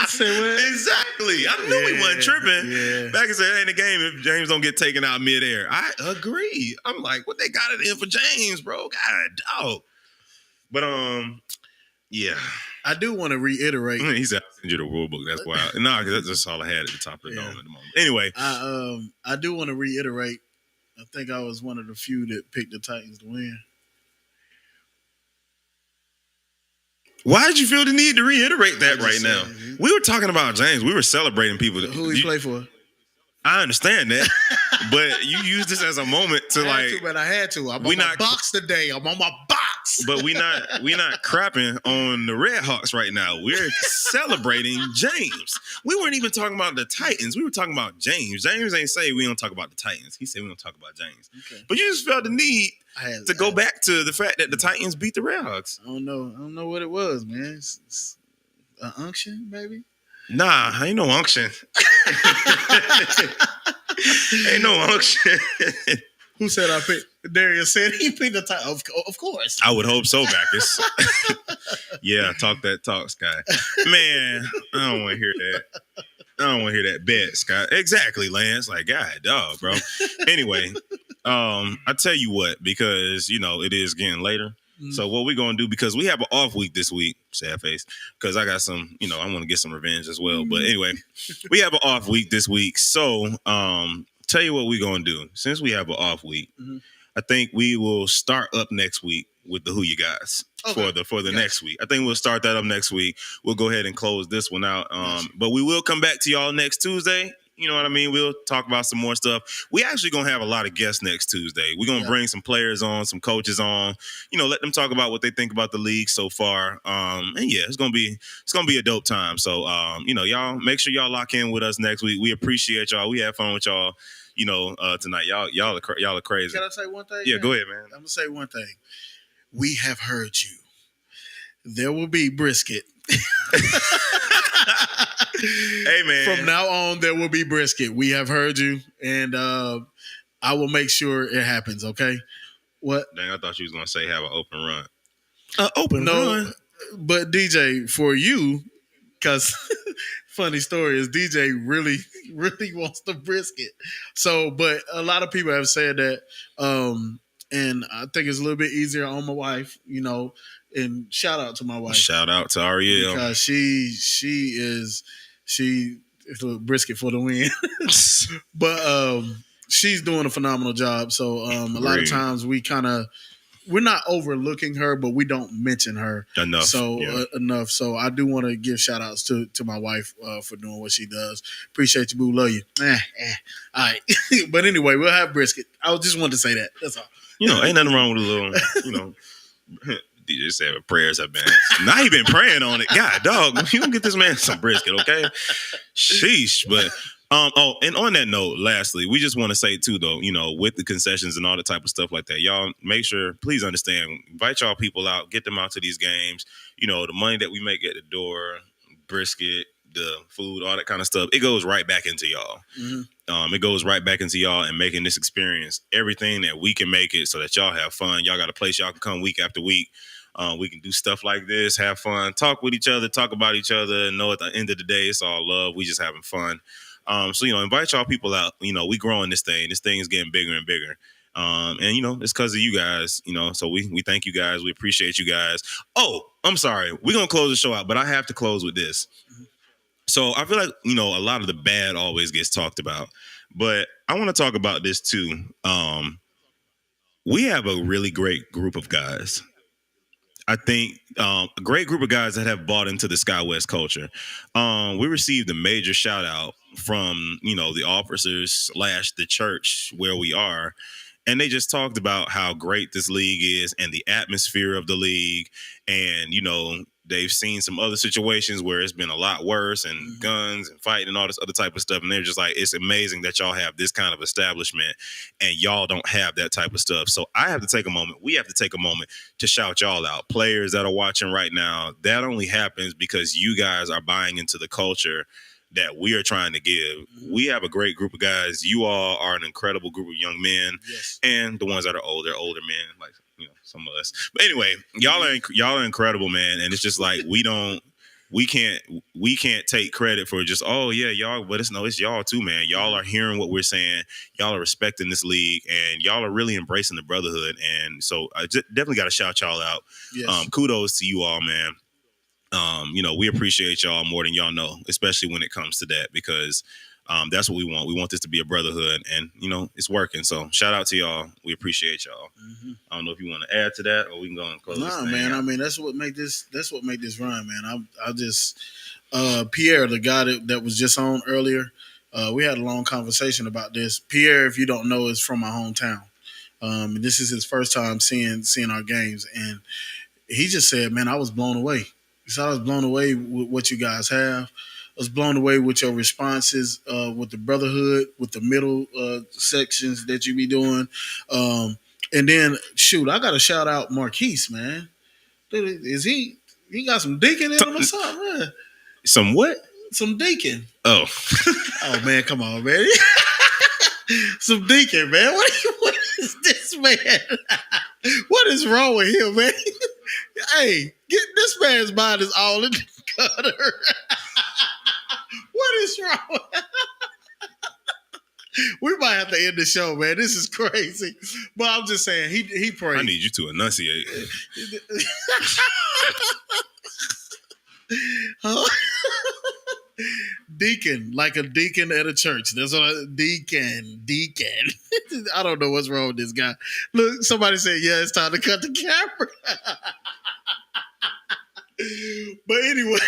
Say what? Exactly. I knew he wasn't tripping. Yeah. Back and said, ain't a game if James don't get taken out midair. I agree. I'm like, what they got it in for James, bro? God, dog. But yeah. I do want to reiterate. He's out to the rule book. That's why. No, that's just all I had at the top of the dome at the moment. Anyway, I do want to reiterate. I think I was one of the few that picked the Titans to win. Why did you feel the need to reiterate that right now? We were talking about James. We were celebrating people. Who he play for? I understand that, but you use this as a moment to I had to. I'm on my box today. I'm on my box. But we not crapping on the Red Hawks right now. We're celebrating James. We weren't even talking about the Titans. We were talking about James. James ain't say we don't talk about the Titans. He said we don't talk about James. Okay. But you just felt the need to go back to the fact that the Titans beat the Red Hawks. I don't know what it was, man. It's an unction, maybe? Nah, ain't no unction. Ain't no unction. Who said I picked? Darius said he picked the Titans. Of course. I would hope so, Bacchus. Yeah, talk that talk, Sky. Man, I don't want to hear that. I don't want to hear that bet, Scott. Exactly, Lance. Like, God, dog, bro. Anyway, I tell you what, because, it is getting later. Mm-hmm. So what we're going to do, because we have an off week this week, sad face, because I got some, I want to get some revenge as well. Mm-hmm. But anyway, we have an off week this week. So tell you what we're going to do. Since we have an off week, mm-hmm. I think we will start up next week with the Who You Guys for the next week. I think we'll start that up next week. We'll go ahead and close this one out. But we will come back to y'all next Tuesday. You know what I mean? We'll talk about some more stuff. We actually going to have a lot of guests next Tuesday. We're going to bring some players on, some coaches on, let them talk about what they think about the league so far. And yeah, it's going to be a dope time. So, y'all make sure y'all lock in with us next week. We appreciate y'all. We have fun with y'all. Tonight, y'all are crazy. Can I say one thing? Yeah, go ahead, man. I'm gonna say one thing. We have heard you. There will be brisket. Hey, man. From now on, there will be brisket. We have heard you, and I will make sure it happens. Okay. What? Dang, I thought you was gonna say have an open run. Run. But DJ, for you, because funny story is DJ really, really wants the brisket. So, but a lot of people have said that, and I think it's a little bit easier on my wife, and shout out to my wife. Shout out to Ariel. Because she is a brisket for the win. But she's doing a phenomenal job. So a lot of times we're not overlooking her, but we don't mention her enough. Enough. So I do want to give shout outs to my wife for doing what she does. Appreciate you, boo. Love you. All right. But anyway, we'll have brisket. I just wanted to say that. That's all. Ain't nothing wrong with a little, DJ said prayers have been answered. Now he been praying on it. God, dog, you can get this man some brisket, okay? Sheesh. But and on that note, lastly, we just want to say too, though, with the concessions and all the type of stuff like that, y'all make sure, please understand, invite y'all people out, get them out to these games. The money that we make at the door, brisket, the food, all that kind of stuff, it goes right back into y'all. Mm-hmm. It goes right back into y'all and making this experience everything that we can make it so that y'all have fun. Y'all got a place y'all can come week after week. We can do stuff like this, have fun, talk with each other, talk about each other, and know at the end of the day, it's all love. We just having fun. So, invite y'all people out. We growing this thing. This thing is getting bigger and bigger. And, it's because of you guys, so we thank you guys. We appreciate you guys. Oh, I'm sorry. We're going to close the show out, but I have to close with this. So I feel like, a lot of the bad always gets talked about, but I want to talk about this too. We have a really great group of guys. I think a great group of guys that have bought into the Sky West culture. We received a major shout out from, the officers / the church where we are. And they just talked about how great this league is and the atmosphere of the league. And, they've seen some other situations where it's been a lot worse and guns and fighting and all this other type of stuff. And they're just like, it's amazing that y'all have this kind of establishment and y'all don't have that type of stuff. So I have to take a moment. We have to take a moment to shout y'all out. Players that are watching right now, that only happens because you guys are buying into the culture that we are trying to give. We have a great group of guys. You all are an incredible group of young men, and the ones that are older men, like some of us. But anyway, y'all are incredible, man. And it's just like we can't take credit for just y'all, but it's y'all too, man. Y'all are hearing what we're saying. Y'all are respecting this league, and y'all are really embracing the brotherhood. And so I definitely got to shout y'all out. Yes. Kudos to you all, man. We appreciate y'all more than y'all know, especially when it comes to that, because that's what we want. We want this to be a brotherhood, and it's working. So shout out to y'all. We appreciate y'all. I don't know if you want to add to that, or we can go and close. No, man. Out. I mean, that's what make this run, man. I just Pierre, the guy that was just on earlier, we had a long conversation about this. Pierre, if you don't know, is from my hometown. This is his first time seeing our games, and he just said, "Man, I was blown away." He said, "I was blown away with what you guys have. I was blown away with your responses, with the brotherhood, with the middle sections that you be doing." And then, shoot, I got to shout out Marquise, man. Is he got some deacon in him or something, man? Some what? Some deacon. Oh. Oh, man, come on, man. Some deacon, man. What is this, man? What is wrong with him, man? Hey, this man's mind is all in the gutter. What is wrong? We might have to end the show, man. This is crazy. But I'm just saying, he prayed. I need you to enunciate. Deacon, like a deacon at a church. That's what deacon. I don't know what's wrong with this guy. Look, somebody said, "Yeah, it's time to cut the camera." But anyway,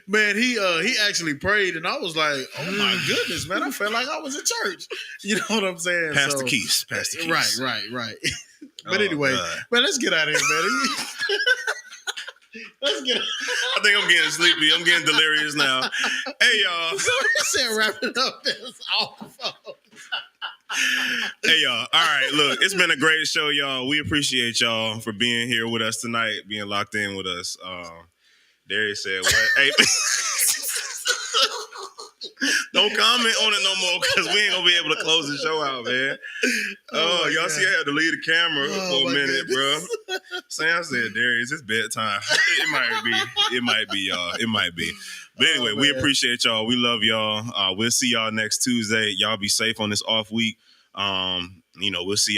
man, he actually prayed, and I was like, "Oh my goodness, man! I felt like I was in church." You know what I'm saying? Pass the keys. Right. But anyway, man, let's get out of here, man. Let's get. I think I'm getting sleepy. I'm getting delirious now. Hey, y'all. So he said, "Wrap it up." That's awful. Hey, y'all. All right, look, it's been a great show, y'all. We appreciate y'all for being here with us tonight, being locked in with us. Darius said, "What?" Hey, don't comment on it no more, because we ain't gonna be able to close the show out, man. Oh, y'all see, I had to leave the camera for a minute, bro. Sam said, "Darius, it's bedtime." It might be, y'all. It might be. But anyway, we appreciate y'all. We love y'all. We'll see y'all next Tuesday. Y'all be safe on this off week. We'll see y'all.